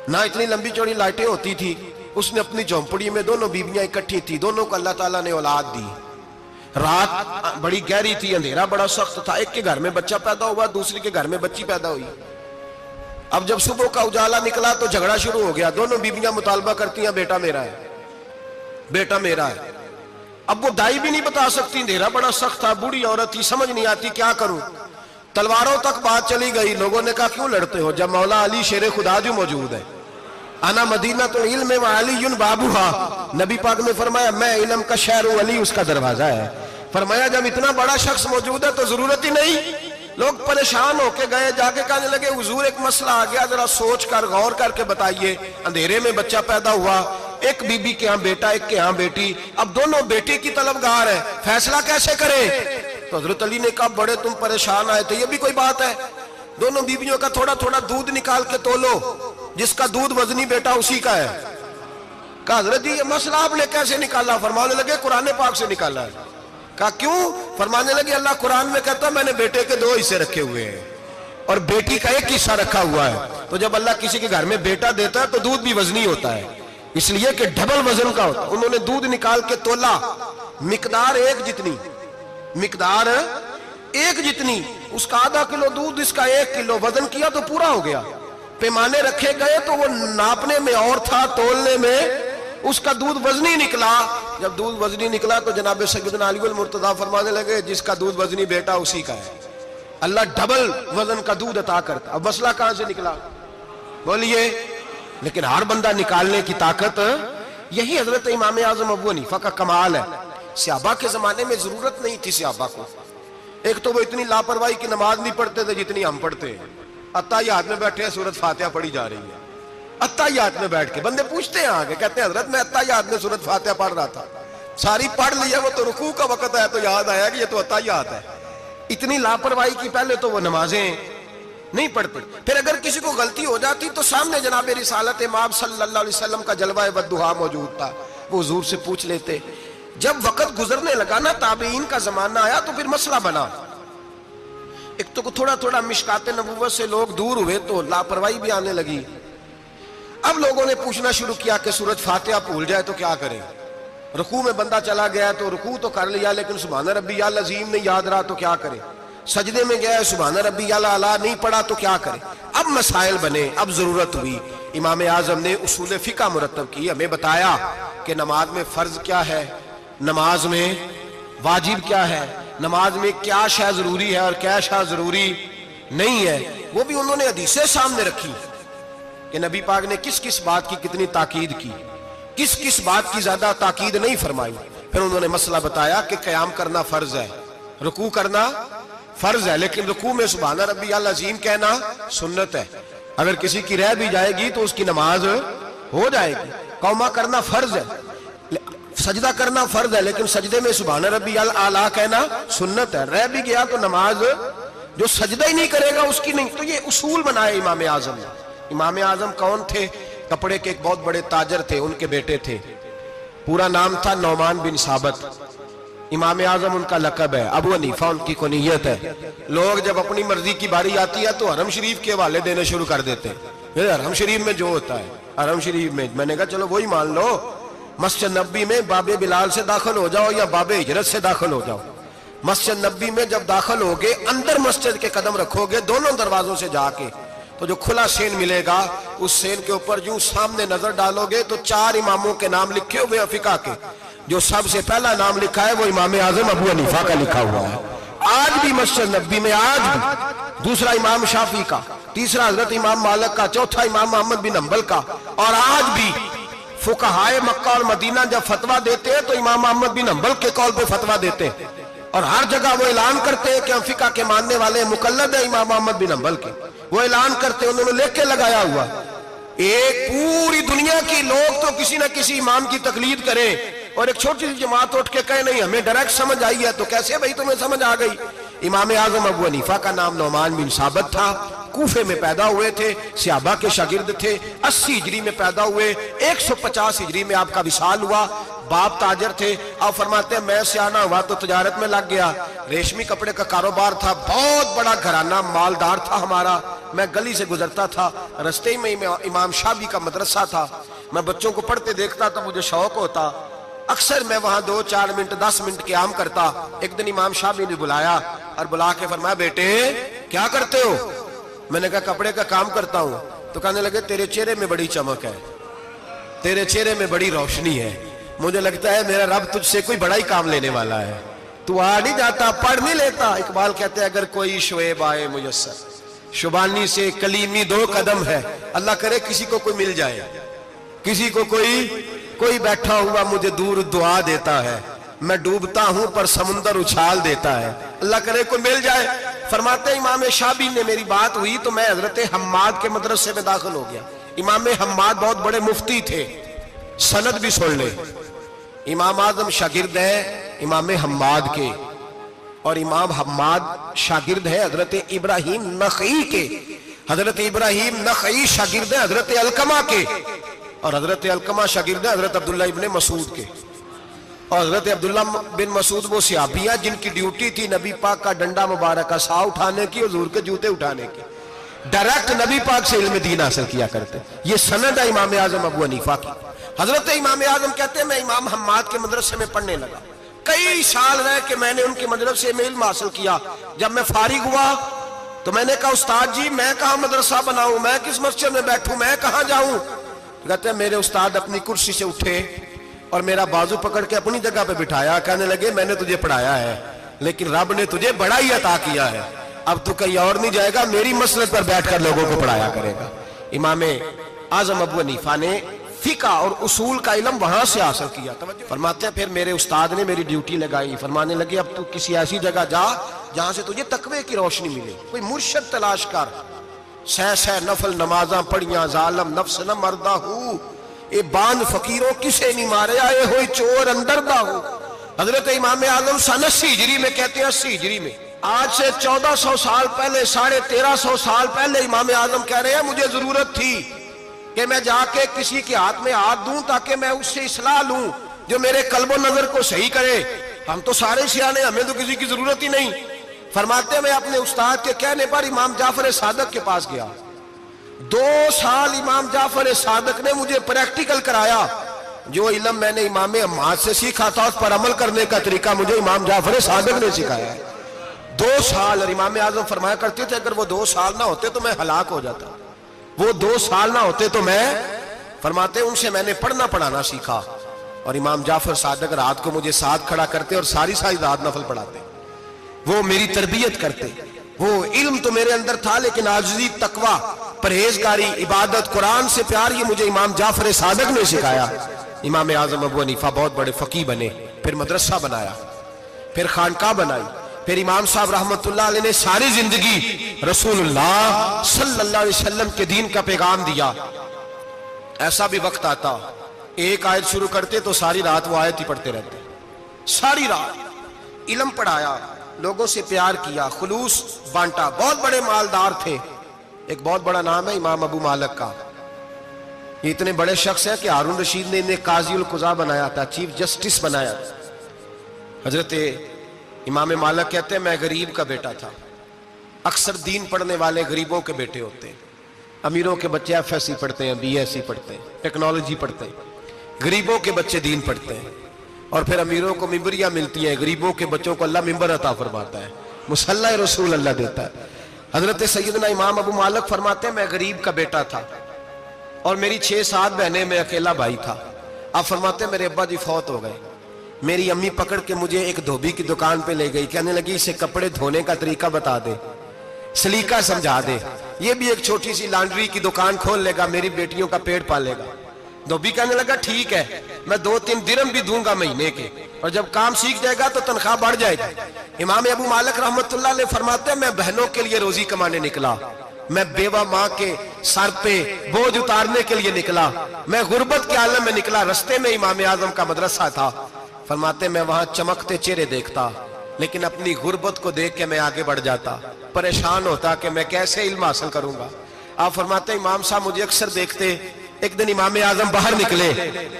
نہ اتنی لمبی چوڑی لائٹیں ہوتی تھی، اس نے اپنی جھونپڑی میں دونوں بیویاں اکٹھی تھی، دونوں کو اللہ تعالیٰ نے اولاد دی۔ رات بڑی گہری تھی، اندھیرا بڑا سخت تھا، ایک کے گھر میں بچہ پیدا ہوا، دوسری کے گھر میں بچی پیدا ہوئی۔ اب جب صبح کا اجالا نکلا تو جھگڑا شروع ہو گیا، دونوں بیویاں مطالبہ کرتی ہیں بیٹا میرا ہے، بیٹا میرا ہے۔ اب وہ دائی بھی نہیں بتا سکتی، اندھیرا بڑا سخت تھا، بوڑھی عورت تھی، سمجھ نہیں آتی کیا کروں، تلواروں تک بات چلی گئی۔ لوگوں نے کہا کیوں لڑتے ہو جب مولا علی شیر خدا جو موجود ہے، انا مدینہ تو علم و علی بابوہا، نبی پاک نے فرمایا میں علم کا شہر ہوں، علی اس کا دروازہ ہے۔ فرمایا جب اتنا بڑا شخص موجود ہے تو ضرورت ہی نہیں۔ لوگ پریشان ہو کے گئے، جا کے کہنے لگے حضور ایک مسئلہ آ گیا، ذرا سوچ کر غور کر کے بتائیے، اندھیرے میں بچہ پیدا ہوا، ایک بی بی کے ہاں بیٹا، ایک کے ہاں بیٹی، اب دونوں بیٹے کی طلبگار ہے، فیصلہ کیسے کریں؟ تو حضرت علی نے کہا بڑے تم پریشان آئے تھے، یہ بھی کوئی بات ہے، دونوں بیویوں کا تھوڑا تھوڑا دودھ نکال کے تولو، جس کا دودھ وزنی بیٹا اسی کا ہے۔ کہا حضرت جی یہ مسئلہ آپ نے کیسے نکالا؟ فرمانے لگے قرآن پاک سے نکالا ہے۔ کہا کیوں؟ فرمانے لگے اللہ قرآن میں کہتا ہے میں نے بیٹے کے 2 حصے رکھے ہوئے ہیں اور بیٹی کا 1 حصہ رکھا ہوا ہے، تو جب اللہ کسی کے گھر میں بیٹا دیتا ہے تو دودھ بھی وزنی ہوتا ہے، اس لیے کہ ڈبل وزن کا ہوتا ہے۔ انہوں نے دودھ نکال کے تولا، مقدار 1 جتنی، مقدار 1 جتنی، اس کا ½ کلو دودھ، اس کا 1 کلو، وزن کیا تو پورا ہو گیا۔ پیمانے رکھے گئے تو وہ ناپنے میں اور تھا، تولنے میں اس کا دودھ وزنی نکلا، جب دودھ وزنی نکلا تو جناب سیدنا علی المرتضیٰ فرمانے لگے جس کا دودھ وزنی بیٹا اسی کا ہے، اللہ ڈبل وزن کا دودھ عطا کرتا. اب مسئلہ کہاں سے نکلا بولیے؟ لیکن ہر بندہ نکالنے کی طاقت، یہی حضرت امام اعظم ابو حنیفہ کا کمال ہے. صحابہ کے زمانے میں ضرورت نہیں تھی صحابہ کو. ایک تو وہ اتنی لاپرواہی کی نماز نہیں پڑھتے تھے جتنی ہم پڑھتے ہیں. اتحیات میں بیٹھے ہیں سورۃ فاتحہ پڑھی جا رہی ہے، اتحیات میں بیٹھ کے بندے پوچھتے ہیں آگے، کہتے ہیں حضرت میں اتحیات میں سورۃ فاتحہ پڑھ رہا تھا، ساری پڑھ لیا، وہ تو رکوع کا وقت ہے تو یاد آیا کہ یہ تو اتحیات ہے. اتنی لاپرواہی کی پہلے تو وہ نمازیں نہیں پڑھتے. پھر اگر کسی کو غلطی ہو جاتی تو سامنے جناب رسالت امام صلی اللہ علیہ وسلم کا جلوہ والدہا موجود تھا، وہ حضور سے پوچھ لیتے. جب وقت گزرنے لگا نا، تابعین کا زمانہ آیا تو پھر مسئلہ بنا. ایک تو تھوڑا تھوڑا مشکات نبوت سے لوگ دور ہوئے تو لاپرواہی بھی آنے لگی. اب لوگوں نے پوچھنا شروع کیا کہ سورۃ فاتحہ بھول جائے تو کیا کریں؟ رکوع میں بندہ چلا گیا تو رکوع تو کر لیا لیکن سبحان ربی العظیم نہیں یاد رہا تو کیا کرے؟ سجدے میں گیا سبحان ربی الاعلیٰ نہیں پڑھا تو کیا کرے؟ اب مسائل بنے، اب ضرورت ہوئی. امام اعظم نے اصول فقہ مرتب کی، ہمیں بتایا کہ نماز میں فرض کیا ہے، نماز میں واجب کیا ہے، نماز میں کیا شے ضروری ہے اور کیا شے ضروری نہیں ہے. وہ بھی انہوں نے حدیثیں سامنے رکھی کہ نبی پاک نے کس کس بات کی کتنی تاکید کی، کس کس بات کی زیادہ تاکید نہیں فرمائی. پھر انہوں نے مسئلہ بتایا کہ قیام کرنا فرض ہے، رکوع کرنا فرض ہے، لیکن رکوع میں سبحان ربی العظیم کہنا سنت ہے. اگر کسی کی رہ بھی جائے گی تو اس کی نماز ہو جائے گی. قوما کرنا فرض ہے، سجدہ کرنا فرض ہے، لیکن سجدے میں سبحان ربی الاعلیٰ کہنا سنت ہے. رہ بھی گیا تو نماز، جو سجدہ ہی نہیں کرے گا اس کی نہیں. تو یہ اصول بنائے امام اعظم نے. امام اعظم کون تھے؟ کپڑے کے ایک بہت بڑے تاجر تھے، ان کے بیٹے تھے، پورا نام تھا نعمان بن ثابت. امام اعظم ان کا لقب ہے، ابو حنیفہ ان کی کنیت ہے. لوگ جب اپنی مرضی کی باری آتی ہے تو حرم شریف کے حوالے دینے شروع کر دیتے ہیں. حرم شریف میں جو ہوتا ہے، حرم شریف میں نے کہا چلو وہی مان لو، مسجد نبی میں باب بلال سے داخل ہو جاؤ یا باب ہجرت سے داخل ہو جاؤ. مسجد نبی میں جب داخل ہوگے، اندر مسجد کے قدم رکھو گے دونوں دروازوں سے جا کے، تو جو کھلا سین ملے گا اس سین کے اوپر جو سامنے نظر ڈالو گے تو 4 اماموں کے نام لکھے ہوئے فقہ کے. جو سب سے پہلا نام لکھا ہے وہ امام اعظم ابو حنیفہ کا لکھا ہوا ہے. آج بھی مسجد نبی میں، آج بھی دوسرا امام شافعی کا، تیسرا حضرت امام مالک کا، چوتھا امام محمد بن حنبل کا. اور آج بھی فقہائے مکہ اور مدینہ جب فتویٰ دیتے ہیں تو امام محمد بن حنبل کے قول پہ فتویٰ دیتے ہیں. اور ہر جگہ وہ اعلان کرتے ہیں کہ ہم فقہ کے ماننے والے مقلد ہیں امام محمد بن حنبل کے. وہ اعلان کرتے ہیں، انہوں نے لکھ کے لگایا ہوا. ایک پوری دنیا کی لوگ تو کسی نہ کسی امام کی تقلید کریں اور ایک چھوٹی سی جماعت اٹھ کے کہے نہیں ہمیں ڈائریکٹ سمجھ آئی ہے. تو کیسے بھائی تمہیں سمجھ آ گئی؟ امام اعظم ابو حنیفہ کا نام نعمان بن ثابت تھا، کوفے میں پیدا ہوئے تھے، صحابہ کے شاگرد تھے. 80 ہجری میں پیدا ہوئے، 150 ہجری میں آپ کا وصال ہوا. باپ تاجر تھے. آپ فرماتے ہیں میں سیانا ہوا تو تجارت میں لگ گیا. ریشمی کپڑے کا کاروبار تھا، بہت بڑا گھرانہ مالدار تھا ہمارا. میں گلی سے گزرتا تھا، رستے میں امام شابی کا مدرسہ تھا. میں بچوں کو پڑھتے دیکھتا تو مجھے شوق ہوتا. اکثر میں وہاں 2-4 منٹ 10 منٹ قیام کرتا. ایک دن امام شابی نے بلایا اور بلا کے فرمایا بیٹے کیا کرتے ہو؟ میں نے کہا کپڑے کا کام کرتا ہوں. تو کہنے لگے تیرے چہرے میں بڑی چمک ہے، تیرے چہرے میں بڑی روشنی ہے، مجھے لگتا ہے میرا رب تجھ سے کوئی بڑا ہی کام لینے والا ہے، تو آ نہیں جاتا، پڑھ نہیں لیتا. اقبال کہتے ہیں اگر کوئی شعیب آئے میسر، شبانی سے کلیمی 2 قدم ہے. اللہ کرے کسی کو کوئی مل جائے، کسی کو کوئی بیٹھا ہوا مجھے دور دعا دیتا ہے، میں ڈوبتا ہوں پر سمندر اچھال دیتا ہے. اللہ کرے کوئی مل جائے. فرماتے ہیں امام شابی نے میری بات ہوئی تو میں حضرت حماد کے مدرسے میں داخل ہو گیا. امام حماد بہت بڑے مفتی تھے، سند بھی سن لے. امام اعظم شاگرد ہیں امام حماد کے، اور امام حماد شاگرد ہیں حضرت ابراہیم نخعی کے. حضرت ابراہیم نخعی شاگرد ہیں حضرت علقمہ کے، اور حضرت علقمہ شاگرد ہیں حضرت عبداللہ ابن مسعود کے. اور حضرت عبداللہ بن مسعود وہ صحابی ہیں جن کی ڈیوٹی تھی نبی پاک کا ڈنڈا مبارک کا سا اٹھانے کی، حضور کے جوتے اٹھانے کی. ڈائریکٹ نبی پاک سے علم دین حاصل کیا کرتے. یہ سند ہے امام اعظم ابو حنیفہ کی. حضرت امام اعظم کہتے ہیں میں امام حماد کے مدرسے میں پڑھنے لگا. کئی سال رہ کہ میں نے ان کے مدرسے میں علم حاصل کیا. جب میں فارغ ہوا تو میں نے کہا استاد جی میں کہاں مدرسہ بناؤں، میں کس مسجد میں بیٹھوں، میں کہاں جاؤں؟ کہتے ہیں میرے استاد اپنی کرسی سے اٹھے اور میرا بازو پکڑ کے اپنی جگہ پہ بٹھایا. کہنے لگے میں نے تجھے پڑھایا ہے لیکن رب نے تجھے بڑا ہی عطا کیا ہے, اب تو کہیں اور نہیں جائے گا, میری مسلک پر بیٹھ کر لوگوں کو پڑھایا کرے گا. امام اعظم ابو حنیفہ نے فقہ اور اصول کا علم وہاں سے حاصل کیا. فرماتے ہیں پھر میرے استاد نے میری ڈیوٹی لگائی, فرمانے لگے اب تو کسی ایسی جگہ جا جہاں سے تجھے تقوی کی روشنی ملے, کوئی مرشد تلاش کر. سہ نفل نمازاں پڑھیاں, ظالم نفس نہ مردہ ہو, اے باند فقیروں کسے نہیں مارے, آئے ہوئی چور اندر دا ہو. حضرت امام اعظم سن 80 ہجری میں, کہتے ہیں 80 ہجری میں, آج سے 1400 سال پہلے, 1350 سال پہلے امام اعظم کہہ رہے ہیں مجھے ضرورت تھی کہ میں جا کے کسی کے ہاتھ میں ہاتھ دوں تاکہ میں اس سے اصلاح لوں جو میرے قلب و نظر کو صحیح کرے. ہم تو سارے سیانے, ہمیں تو کسی کی ضرورت ہی نہیں. فرماتے میں اپنے استاد کے کہنے پر امام جعفر صادق کے پاس گیا. 2 سال امام جعفر صادق نے مجھے پریکٹیکل کرایا. جو علم میں نے امام حماد سے سیکھا تھا اس پر عمل کرنے کا طریقہ مجھے امام جعفر صادق نے سکھایا ہے. 2 سال. اور امام اعظم فرمایا کرتے تھے اگر وہ 2 سال نہ ہوتے تو میں ہلاک ہو جاتا, وہ 2 سال نہ ہوتے تو میں, فرماتے ان سے میں نے پڑھنا پڑھانا سیکھا. اور امام جعفر صادق رات کو مجھے ساتھ کھڑا کرتے اور ساری رات نفل پڑھاتے, وہ میری تربیت کرتے. وہ علم تو میرے اندر تھا لیکن عاجزی, تقوی, پرہیزگاری, عبادت, قرآن سے پیار, یہ مجھے امام جعفر صادق نے سکھایا. امام اعظم ابو حنیفہ بہت بڑے فقیہ بنے, پھر مدرسہ بنایا, پھر خانقاہ بنائی. پھر امام صاحب رحمت اللہ علیہ نے ساری زندگی رسول اللہ صلی اللہ علیہ وسلم کے دین کا پیغام دیا. ایسا بھی وقت آتا ایک آیت شروع کرتے تو ساری رات وہ آیت ہی پڑھتے رہتے, ساری رات. علم پڑھایا, لوگوں سے پیار کیا, خلوص بانٹا. بہت بڑے مالدار تھے. ایک بہت بڑا نام ہے امام ابو مالک کا. یہ اتنے بڑے شخص ہیں کہ ہارون رشید نے انہیں قاضی القضاء بنایا تھا, چیف جسٹس بنایا. حضرت امام مالک کہتے ہیں میں غریب کا بیٹا تھا. اکثر دین پڑھنے والے غریبوں کے بیٹے ہوتے ہیں. امیروں کے بچے FSC پڑھتے ہیں, BSc پڑھتے ہیں, ٹیکنالوجی پڑھتے ہیں. غریبوں کے بچے دین پڑھتے ہیں. اور پھر امیروں کو ممبریاں ملتی ہیں, غریبوں کے بچوں کو اللہ ممبر عطا فرماتا ہے, مصلی رسول اللہ دیتا ہے. حضرت سیدنا امام ابو مالک فرماتے ہیں میں غریب کا بیٹا تھا اور میری 6-7 بہنیں, میں اکیلا بھائی تھا. آپ فرماتے ہیں میرے ابا جی فوت ہو گئے. میری امی پکڑ کے مجھے ایک دھوبی کی دکان پہ لے گئی, کہنے لگی اسے کپڑے دھونے کا طریقہ بتا دے, سلیقہ سمجھا دے, یہ بھی ایک چھوٹی سی لانڈری کی دکان کھول لے گا, میری بیٹیوں کا پیٹ پالے گا. دھوبی کہنے لگا ٹھیک ہے, میں 2-3 درہم بھی دوں گا مہینے کے, اور جب کام سیکھ جائے گا تو تنخواہ بڑھ جائے گی. امام ابو مالک رحمت اللہ علیہ فرماتے ہیں میں بہنوں کے لیے روزی کمانے نکلا, میں بیوہ ماں کے سر پہ بوجھ اتارنے کے لیے نکلا, میں غربت کے عالم میں نکلا. رستے میں امام اعظم کا مدرسہ تھا. فرماتے میں وہاں چمکتے چہرے دیکھتا لیکن اپنی غربت کو دیکھ کے میں آگے بڑھ جاتا, پریشان ہوتا کہ میں کیسے علم حاصل کروں گا. آپ فرماتے امام صاحب مجھے اکثر دیکھتے. ایک دن امام اعظم باہر نکلے,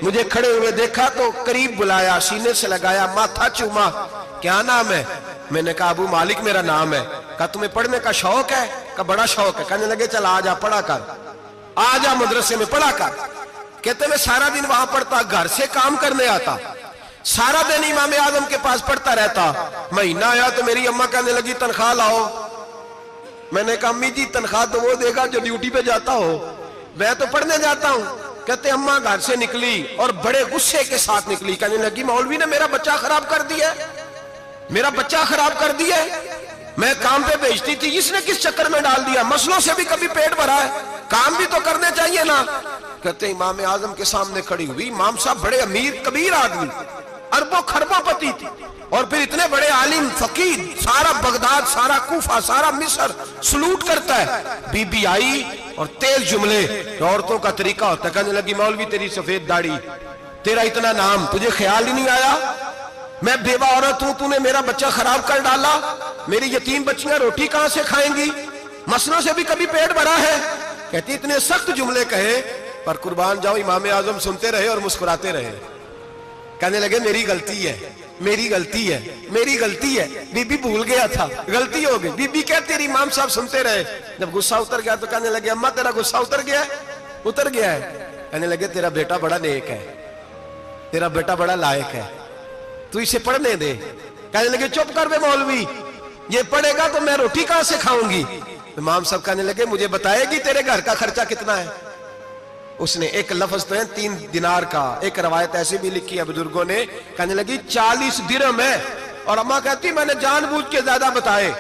مجھے کھڑے ہوئے دیکھا تو قریب بلایا, سینے سے لگایا, ماتھا چوما. کیا نام ہے؟ میں نے کہا ابو مالک میرا نام ہے. کہا تمہیں پڑھنے کا شوق ہے؟ کہا بڑا شوق ہے. کہنے لگے چل آ جا پڑھا کر, آ جا مدرسے میں پڑھا کر. کہتے میں سارا دن وہاں پڑھتا, گھر سے کام کرنے آتا, سارا دن امام اعظم کے پاس پڑھتا رہتا. مہینہ آیا تو میری اماں کہنے لگی تنخواہ لاؤ. میں نے کہا امی جی تنخواہ تو وہ دے گا جو ڈیوٹی پہ جاتا ہو, میں تو پڑھنے جاتا ہوں. کہتے اماں گھر سے نکلی اور بڑے غصے کے ساتھ نکلی, کہنے لگی مولوی نے میرا بچہ خراب کر دیا, میرا بچہ خراب کر دیا, میں کام پہ بھیجتی تھی, اس نے کس چکر میں ڈال دیا, مسلوں سے بھی کبھی پیٹ بھرا ہے, کام بھی تو کرنے چاہیے نا. کہتے امام اعظم کے سامنے کھڑی ہوئی. امام صاحب بڑے امیر کبیر آدمی, اربوں خربوں پتی تھی, اور پھر اتنے بڑے عالم فقیر, سارا بغداد, سارا کوفہ, سارا مصر سلوٹ کرتا ہے. بی بی آئی اور تیز جملے عورتوں کا طریقہ ہوتا ہے. کہنے لگی مولوی تیری سفید داڑھی, تیرا اتنا نام, تجھے خیال ہی نہیں آیا میں بیوہ عورت ہوں, تو نے میرا بچہ خراب کر ڈالا, میری یتیم بچیاں روٹی کہاں سے کھائیں گی, مسلوں سے بھی کبھی پیٹ بھرا ہے. کہتی اتنے سخت جملے کہے پر قربان جاؤ امام اعظم سنتے رہے اور مسکراتے رہے. کہنے لگے میری غلطی ہے, میری غلطی ہے, میری غلطی ہے. بی بی بھول گیا تھا, غلطی ہو گئی. بی بی کہتے رہی, امام صاحب سنتے رہے. جب غصہ اتر گیا تو کہنے لگے اماں تیرا غصہ اتر گیا ہے؟ اتر گیا ہے. کہنے لگے تیرا بیٹا بڑا نیک ہے, تیرا بیٹا بڑا لائق ہے, تو اسے پڑھنے دے. کہنے لگے چپ کر بے مولوی, یہ پڑھے گا تو میں روٹی کہاں سے کھاؤں گی. امام صاحب کہنے لگے مجھے بتائے گی تیرے گھر کا خرچہ کتنا ہے, اس نے ایک لفظ تو ہے 3 دینار کا، ایک روایت ایسی بھی لکھی ہے بزرگوں نے، کہنے لگی 40 درہم ہے، اور اماں کہتی میں نے جان بوجھ کے زیادہ بتائے،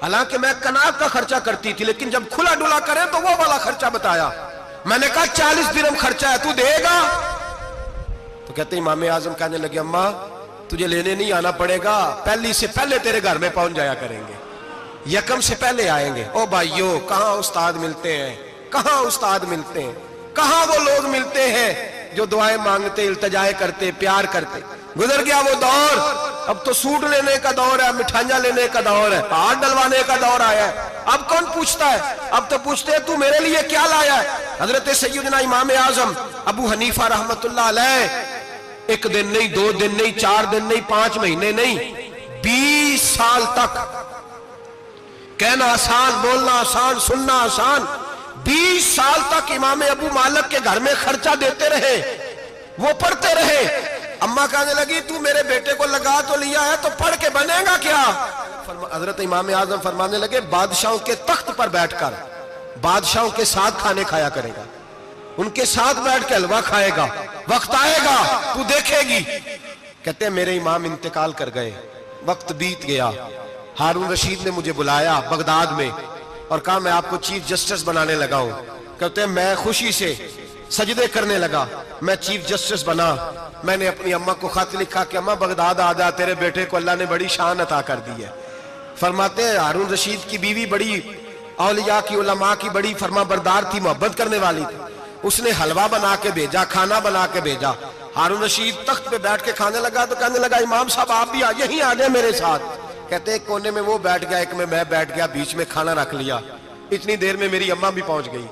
حالانکہ میں کناز کا خرچہ کرتی تھی، لیکن جب کھلا ڈلا کرے تو وہ والا خرچہ بتایا۔ میں نے کہا 40 درہم خرچہ ہے، تو دے گا؟ تو کہتے امام اعظم کہنے لگے اماں تجھے لینے نہیں آنا پڑے گا، پہلی سے پہلے تیرے گھر میں پہنچ جایا کریں گے، یکم سے پہلے آئیں گے۔ او بھائیو، کہاں استاد ملتے ہیں، کہاں استاد ملتے ہیں، کہاں وہ لوگ ملتے ہیں جو دعائیں مانگتے، التجائے کرتے، پیار کرتے۔ گزر گیا وہ دور، اب تو سوٹ لینے کا دور ہے، مٹھائیاں لینے کا دور ہے، ہاتھ ڈلوانے کا دور آیا ہے۔ اب کون پوچھتا ہے؟ اب تو پوچھتے ہیں تو میرے لیے کیا لایا ہے؟ حضرت سیدنا امام اعظم ابو حنیفہ رحمت اللہ علیہ 1 دن نہیں، 2 دن نہیں، 4 دن نہیں، 5 مہینے نہیں، 20 سال تک، کہنا آسان، بولنا آسان، سننا آسان، 20 سال تک امام ابو مالک کے گھر میں خرچہ دیتے رہے، وہ پڑھتے رہے۔ اماں کہنے لگی تو میرے بیٹے کو لگا تو لیا ہے تو پڑھ کے بنے گا کیا؟ حضرت امام اعظم فرمانے لگے بادشاہوں کے تخت پر بیٹھ کر بادشاہوں کے ساتھ کھانے کھایا کرے گا، ان کے ساتھ بیٹھ کے حلوہ کھائے گا، وقت آئے گا تو دیکھے گی۔ کہتے ہیں میرے امام انتقال کر گئے، وقت بیت گیا، ہارون رشید نے مجھے بلایا بغداد میں اور کہا میں آپ کو چیف جسٹس بنانے لگا ہوں۔ کہتے ہیں میں خوشی سے سجدے کرنے لگا، میں چیف جسٹس بنا۔ میں نے اپنی اماں کو خط لکھا کہ اماں بغداد آ جا، تیرے بیٹے کو اللہ نے بڑی شان عطا کر دی ہے۔ فرماتے ہیں ہارون رشید کی بیوی بڑی اولیاء کی، علماء کی بڑی فرما بردار تھی، محبت کرنے والی تھی، اس نے حلوہ بنا کے بھیجا، کھانا بنا کے بھیجا۔ ہارون رشید تخت پہ بیٹھ کے کھانے لگا تو کہنے لگا امام صاحب آپ بھی یہیں آ جائیں میرے ساتھ۔ کہتے ایک کونے میں وہ بیٹھ گیا، ایک میں بیٹھ گیا، بیچ میں کھانا رکھ لیا۔ اتنی دیر میں میری اماں بھی پہنچ گئی،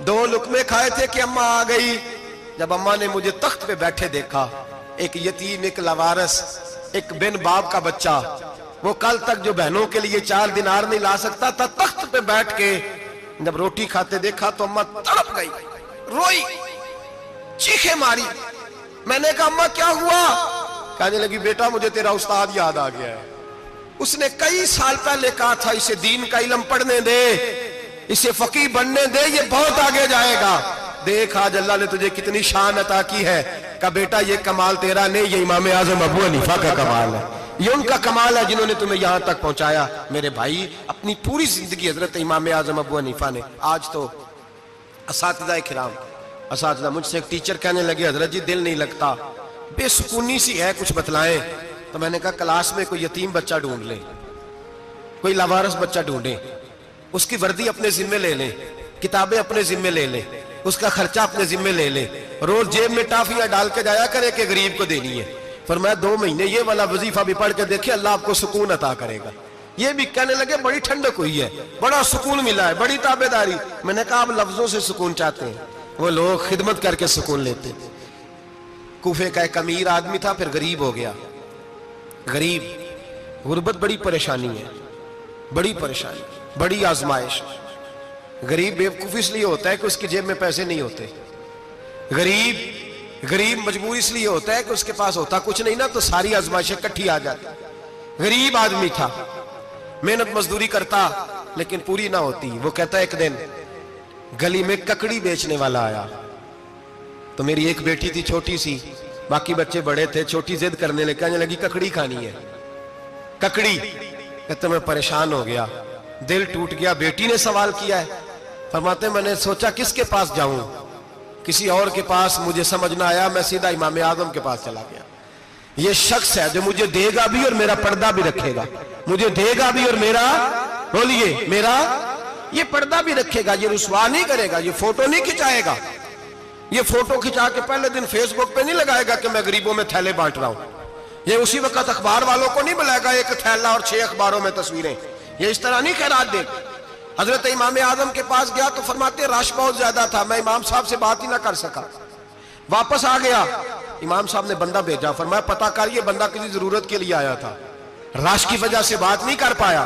2 لقمے کھائے تھے کہ اماں آ گئی۔ جب اماں نے مجھے تخت پہ بیٹھے دیکھا، ایک یتیم، ایک لاوارث، ایک بن باپ کا بچہ، وہ کل تک جو بہنوں کے لیے 4 دینار نہیں لا سکتا تھا، تخت پہ بیٹھ کے جب روٹی کھاتے دیکھا تو اماں تڑپ گئی، روئی، چیخیں ماری۔ میں نے کہا اماں کیا ہوا؟ کہنے لگی بیٹا مجھے تیرا استاد یاد آ گیا ہے، اس نے کئی سال پہلے کہا تھا اسے دین کا علم پڑھنے دے، اسے فقیہ بننے دے، یہ بہت آگے جائے گا۔ دیکھ آج اللہ نے تجھے کتنی شان عطا کی ہے۔ کہا بیٹا یہ کمال تیرا نہیں، یہ امام اعظم ابو حنیفہ کا کمال ہے، یہ ان کا کمال ہے جنہوں نے تمہیں یہاں تک پہنچایا۔ میرے بھائی اپنی پوری زندگی حضرت امام اعظم ابو حنیفہ نے۔ آج تو اساتذہ کرام، اساتذہ مجھ سے ایک ٹیچر کہنے لگے حضرت جی دل نہیں لگتا، بے سکونی سی ہے، کچھ بتلائیں۔ تو میں نے کہا کلاس میں کوئی یتیم بچہ ڈھونڈ لیں، کوئی لاوارث بچہ ڈھونڈیں، اس کی وردی اپنے ذمے لے لیں، کتابیں اپنے ذمے لے لیں، اس کا خرچہ اپنے ذمے لے لیں، روز جیب میں ٹافیاں ڈال کے جایا کرے کہ غریب کو دینی ہے۔ فرمایا 2 مہینے یہ والا وظیفہ بھی پڑھ کے دیکھیں، اللہ آپ کو سکون عطا کرے گا۔ یہ بھی کہنے لگے بڑی ٹھنڈک ہوئی ہے، بڑا سکون ملا ہے، بڑی تابعداری۔ میں نے کہا آپ لفظوں سے سکون چاہتے ہیں، وہ لوگ خدمت کر کے سکون لیتے۔ کوفے کا ایک امیر آدمی تھا، پھر غریب ہو گیا۔ غریب، غربت بڑی پریشانی ہے، بڑی پریشانی، بڑی آزمائش۔ غریب بیوقوف اس لیے ہوتا ہے کہ اس کی جیب میں پیسے نہیں ہوتے، غریب مجبور اس لیے ہوتا ہے کہ اس کے پاس ہوتا کچھ نہیں نا، تو ساری آزمائشیں کٹھی آ جاتی۔ غریب آدمی تھا، محنت مزدوری کرتا لیکن پوری نہ ہوتی۔ وہ کہتا ایک دن گلی میں ککڑی بیچنے والا آیا، تو میری ایک بیٹی تھی چھوٹی سی، باقی بچے بڑے تھے، چھوٹی ضد کرنے لگی، کہنے لگی ککڑی کھانی ہے، ککڑی۔ کہتے میں پریشان ہو گیا، دل ٹوٹ گیا، بیٹی نے سوال کیا ہے۔ فرماتے میں نے سوچا کس کے پاس جاؤں، کسی اور کے پاس مجھے سمجھ نہ آیا، میں سیدھا امام اعظم کے پاس چلا گیا۔ یہ شخص ہے جو مجھے دے گا بھی اور میرا پردہ بھی رکھے گا، مجھے دے گا بھی اور میرا، بولیے، میرا یہ پردہ بھی رکھے گا، یہ رسوا نہیں کرے گا، یہ فوٹو نہیں کھچائے گا، یہ فوٹو کھچا کے پہلے دن فیس بک پہ نہیں لگائے گا کہ میں غریبوں میں تھیلے بانٹ رہا ہوں، یہ اسی وقت اخبار والوں کو نہیں بلائے گا ایک تھیلا اور 6 اخباروں میں تصویریں، یہ اس طرح نہیں خیرات دے۔ حضرت امام اعظم کے پاس گیا تو فرماتے رش بہت زیادہ تھا، میں امام صاحب سے بات ہی نہ کر سکا، واپس آ گیا۔ امام صاحب نے بندہ بھیجا، فرمایا پتہ کر یہ بندہ کسی ضرورت کے لیے آیا تھا، رش کی وجہ سے بات نہیں کر پایا۔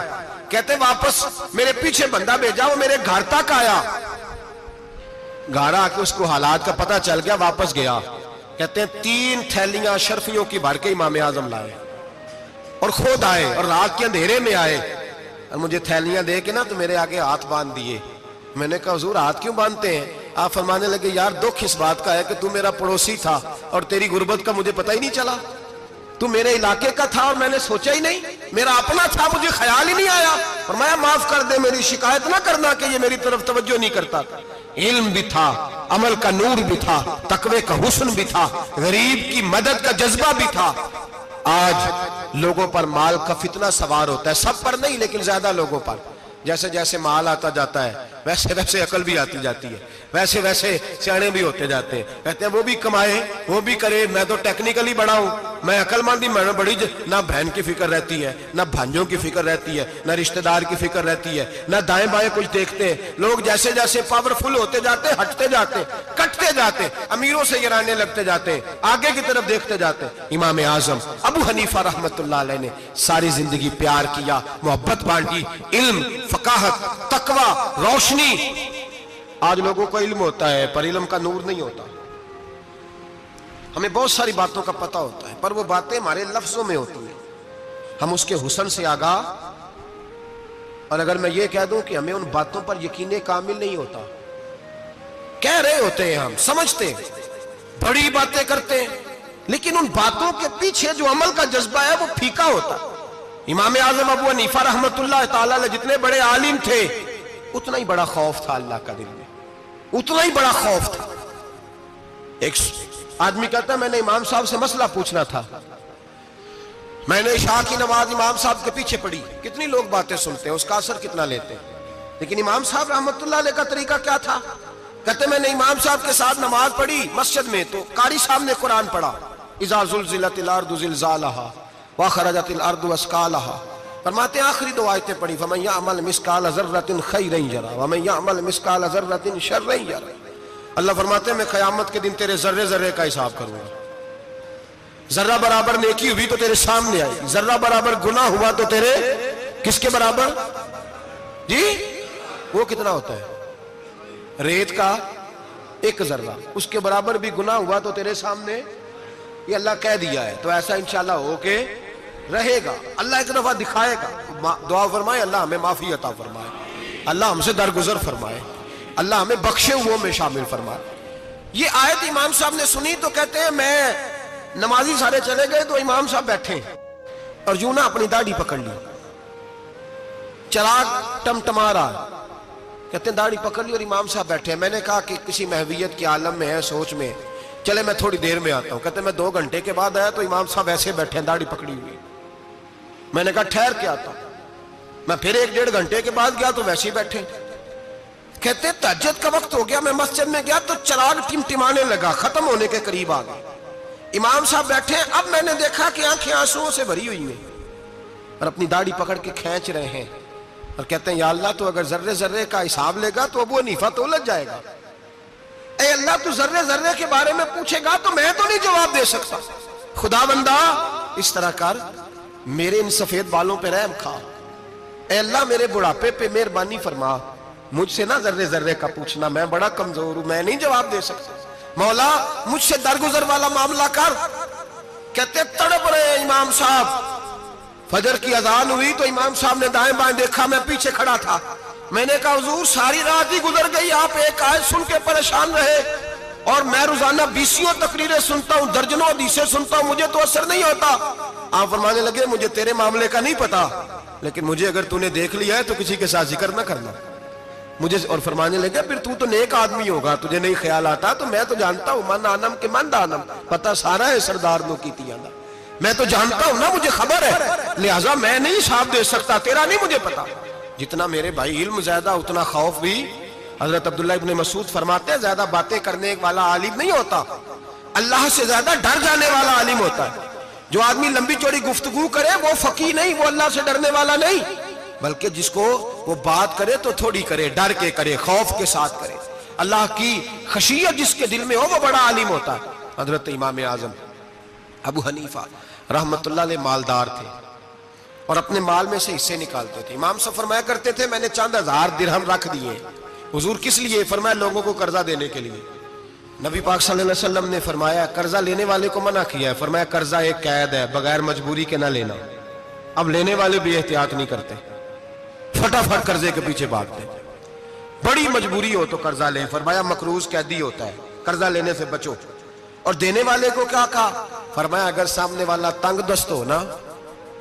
کہتے واپس میرے پیچھے بندہ بھیجا، وہ میرے گھر تک آیا، گھر آ کے اس کو حالات کا پتہ چل گیا، واپس گیا۔ کہتے ہیں 3 تھیلیاں شرفیوں کی بھر کے امام اعظم لائے اور خود آئے اور رات کے اندھیرے میں آئے اور مجھے تھیلیاں دے کے نا تو میرے آگے ہاتھ باندھ دیے۔ میں نے کہا حضور ہاتھ کیوں باندھتے ہیں؟ آپ فرمانے لگے یار دکھ اس بات کا ہے کہ تو میرا پڑوسی تھا اور تیری غربت کا مجھے پتہ ہی نہیں چلا، تو میرے علاقے کا تھا اور میں نے سوچا ہی نہیں، میرا اپنا تھا مجھے خیال ہی نہیں آیا۔ فرمایا معاف کر دے، میری شکایت نہ کرنا کہ یہ میری طرف توجہ نہیں کرتا تھا۔ علم بھی تھا، عمل کا نور بھی تھا، تقوی کا حسن بھی تھا، غریب کی مدد کا جذبہ بھی تھا۔ آج لوگوں پر مال کا فتنہ سوار ہوتا ہے، سب پر نہیں لیکن زیادہ لوگوں پر۔ جیسے جیسے مال آتا جاتا ہے ویسے ویسے عقل بھی آتی جاتی ہے، ویسے ویسے سیانے بھی ہوتے جاتے ہیں۔ کہتے ہیں وہ بھی کمائے وہ بھی کرے، میں تو ٹیکنیکلی بڑا ہوں، میں عقل مندی میں بڑی نہ بہن کی فکر رہتی ہے، نہ بھانجوں کی فکر رہتی ہے، نہ رشتہ دار کی فکر رہتی ہے، نہ دائیں بائیں کچھ دیکھتے ہیں۔ لوگ جیسے جیسے پاورفل ہوتے جاتے ہٹتے جاتے کٹتے جاتے، امیروں سے گرانے لگتے جاتے، آگے کی طرف دیکھتے جاتے۔ امام اعظم ابو حنیفہ رحمت اللہ علیہ نے ساری زندگی پیار کیا، محبت بانٹی، علم، فقاہت، تقوی، روشنی۔ آج لوگوں کو علم ہوتا ہے پر علم کا نور نہیں ہوتا۔ ہمیں بہت ساری باتوں کا پتہ ہوتا ہے پر وہ باتیں ہمارے لفظوں میں ہوتی ہیں، ہم اس کے حسن سے آگاہ۔ اور اگر میں یہ کہہ دوں کہ ہمیں ان باتوں پر یقین کامل نہیں ہوتا، کہہ رہے ہوتے ہیں، ہم سمجھتے ہیں، بڑی باتیں کرتے ہیں، لیکن ان باتوں کے پیچھے جو عمل کا جذبہ ہے وہ پھیکا ہوتا۔ امام اعظم ابو حنیفہ رحمت اللہ تعالی علیہ جتنے بڑے عالم تھے اتنا ہی بڑا خوف تھا اللہ کا دل میں، اتنا ہی بڑا خوف تھا۔ ایک آدمی کہتا ہے میں نے امام صاحب سے مسئلہ پوچھنا تھا، میں نے عشاء کی نماز امام صاحب کے پیچھے پڑھی، کتنی لوگ باتیں سنتے ہیں، اس کا اثر کتنا لیتے ہیں، لیکن امام صاحب رحمت اللہ علیہ کا طریقہ کیا تھا؟ کہتے میں نے امام صاحب کے ساتھ نماز پڑھی مسجد میں، تو قاری صاحب نے قرآن پڑھا، اذا زلزلت الارض زلزالہا واخرجت الارض اثقالہا، فرماتے ہیں آخری دو آیتیں پڑھی، فمن یعمل مثقال ذرۃ خیرا یرہ ومن یعمل مثقال ذرۃ شرا یرہ۔ اللہ فرماتے ہیں میں قیامت کے دن تیرے ذرے ذرے کا حساب کروں گا، ذرہ برابر نیکی ہوئی تو تیرے سامنے آئے گی، ذرہ برابر گناہ ہوا تو تیرے کس کے برابر؟ جی وہ کتنا ہوتا ہے؟ ریت کا ایک ذرہ، اس کے برابر بھی گناہ ہوا تو تیرے سامنے، یہ اللہ کہہ دیا ہے، تو ایسا انشاءاللہ ہو کے رہے گا۔ اللہ ایک دفعہ دکھائے گا، دعا فرمائے اللہ ہمیں معافی عطا فرمائے، اللہ ہم سے درگزر فرمائے، اللہ ہمیں بخشے ہوئے میں شامل فرمائے۔ یہ آیت امام صاحب نے سنی تو کہتے ہیں میں نمازی سارے چلے گئے تو امام صاحب بیٹھے اور یوں نہ اپنی داڑھی پکڑ لی، چراغ ٹمٹما رہا، کہتے ہیں داڑھی پکڑ لی اور امام صاحب بیٹھے ہیں۔ میں نے کہا کہ کسی محویت کے عالم میں ہے، سوچ میں، چلے میں تھوڑی دیر میں آتا ہوں۔ کہتے ہیں میں 2 گھنٹے کے بعد آیا تو امام صاحب ایسے بیٹھے ہیں داڑھی پکڑی ہوئی۔ میں نے کہا ٹھہر کے آتا ہوں، میں پھر 1-1.5 گھنٹے کے بعد گیا تو ویسے ہی بیٹھے۔ کہتے تہجد کا وقت ہو گیا، میں مسجد میں گیا تو چراغ ٹمٹمانے لگا، ختم ہونے کے قریب آ گئے، امام صاحب بیٹھے ہیں۔ اب میں نے دیکھا کہ آنکھیں آنسوؤں سے بھری ہوئی ہیں اور اپنی داڑھی پکڑ کے کھینچ رہے ہیں اور کہتے ہیں یا اللہ تو اگر ذرے ذرے کا حساب لے گا تو ابو حنیفہ تو الجھ جائے گا، اے اللہ تو ذرے ذرے کے بارے میں پوچھے گا تو میں تو نہیں جواب دے سکتا، خدا بندہ اس طرح کر، میرے ان سفید بالوں پہ رحم کھا، اے اللہ میرے بڑھاپے پہ مہربانی فرما، مجھ سے نہ ذرے ذرے کا پوچھنا، میں بڑا کمزور ہوں، میں نہیں جواب دے سکتا، مولا مجھ سے درگزر والا معاملہ کر۔ کہتے تڑپ رہے امام صاحب، فجر کی اذان ہوئی تو امام صاحب نے دائیں بائیں دیکھا، میں پیچھے کھڑا تھا، میں نے کہا حضور ساری رات ہی گزر گئی، آپ ایک آیت سن کے پریشان رہے اور میں روزانہ 20 تقریریں سنتا ہوں، درجنوں حدیثیں سنتا ہوں، مجھے تو اثر نہیں ہوتا۔ آپ فرمانے لگے مجھے تیرے معاملے کا نہیں پتا، لیکن مجھے اگر تو نے دیکھ لیا ہے تو کسی کے ساتھ ذکر نہ کرنا مجھے، اور فرمانے لگے پھر تو نیک آدمی ہوگا، تجھے نہیں خیال آتا، تو میں تو جانتا ہوں من آنم کے من دانم، پتہ سارا ہے سردار نو کی تیانا، میں تو جانتا ہوں نا، مجھے خبر ہے، لہٰذا میں نہیں حساب دے سکتا، تیرا نہیں مجھے پتا۔ جتنا میرے بھائی علم زیادہ اتنا خوف بھی۔ حضرت عبداللہ ابن مسعود فرماتے ہیں زیادہ باتیں کرنے والا عالم نہیں ہوتا، اللہ سے زیادہ ڈر جانے والا عالم ہوتا ہے۔ جو آدمی لمبی چوڑی گفتگو کرے وہ فقیہ نہیں، وہ اللہ سے ڈرنے والا نہیں، بلکہ جس کو وہ بات کرے تو تھوڑی کرے، ڈر کے کرے، خوف کے ساتھ کرے، اللہ کی خشیت جس کے دل میں ہو وہ بڑا عالم ہوتا ہے۔ حضرت امام اعظم ابو حنیفہ رحمت اللہ علیہ مالدار تھے اور اپنے مال میں سے حصے نکالتے تھے۔ امام صاحب فرمایا کرتے تھے میں نے چند ہزار درہم رکھ دیے۔ حضور کس لیے؟ فرمایا لوگوں کو قرضہ دینے کے لیے۔ نبی پاک صلی اللہ علیہ وسلم نے فرمایا قرضہ لینے والے کو منع کیا ہے، فرمایا قرضہ ایک قید ہے، بغیر مجبوری کے نہ لینا۔ اب لینے والے بھی احتیاط نہیں کرتے، فٹافٹ قرضے کے پیچھے بھاگتے۔ بڑی مجبوری ہو تو قرضہ لیں، فرمایا مقروض قیدی ہوتا ہے، قرضہ لینے سے بچو۔ اور دینے والے کو کیا کہا؟ فرمایا اگر سامنے والا تنگ دست ہو نا،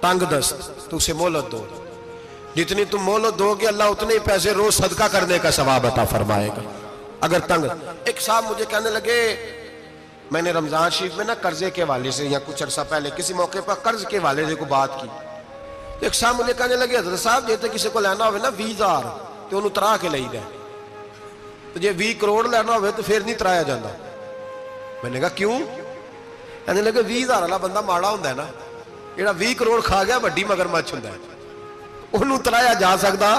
تنگ دست، تو اسے مہلت دو، جتنی تم مہلت دو گے اللہ اتنے ہی پیسے روز صدقہ کرنے کا ثواب عطا فرمائے گا۔ اگر تنگ، ایک صاحب مجھے کہنے لگے، میں نے رمضان شریف میں نا قرضے کے حوالے سے یا کچھ عرصہ پہلے کسی موقع پر قرض کے حوالے سے کو بات کی، ایک صاحب مجھے کہنے لگے حضرت صاحب جیتے کسی کو لینا ہوئے نا 20,000 تو انہوں ترا کے لئی دے، تو جے 20 کروڑ لینا ہوئے تو پھر نہیں ترایا جانا۔ میں نے کہا کیوں؟ کہنے لگے 20,000 والا بندہ ماڑا ہوندہ ہے نا، جیڑا 20 کروڑ کھا گیا بڑی مگرمچھ ہوندہ ہے، انہوں ترایا جا سکتا،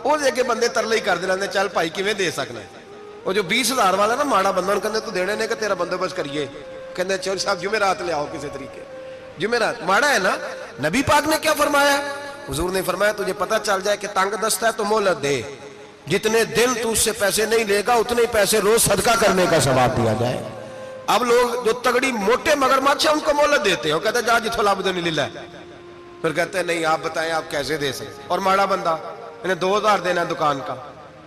وہ جے کے بندے ترلے ہی کر دے رہنے چل بھائی کیویں دے سکنا ہے۔ وہ جو 20,000 والا نا ماڑا بندہ انہوں کہنے تو دینے نے کہ تیرا بندوبست کریے، کہنے چل صاحب جمعرات لے آؤ کسی طریقے، جمعرات ماڑا ہے نا۔ نبی پاک نے کیا فرمایا؟ حضور نے فرمایا تجھے پتہ چل جائے کہ تنگ دست ہے تو مہلت دے، جتنے دن تو اس سے پیسے نہیں لے گا اتنے پیسے روز صدقہ کرنے کا ثواب دیا جائے۔ اب لوگ جو تگڑی موٹے مگرمچھ ہیں ان کو مہلت دیتے ہیں، وہ کہتے ہیں جا جتھو لب دے نہیں للہ ہے، پھر کہتے ہیں نہیں آپ بتائیں آپ کیسے دے سکتے۔ اور ماڑا بندہ انہیں 2,000 دینا دکان کا،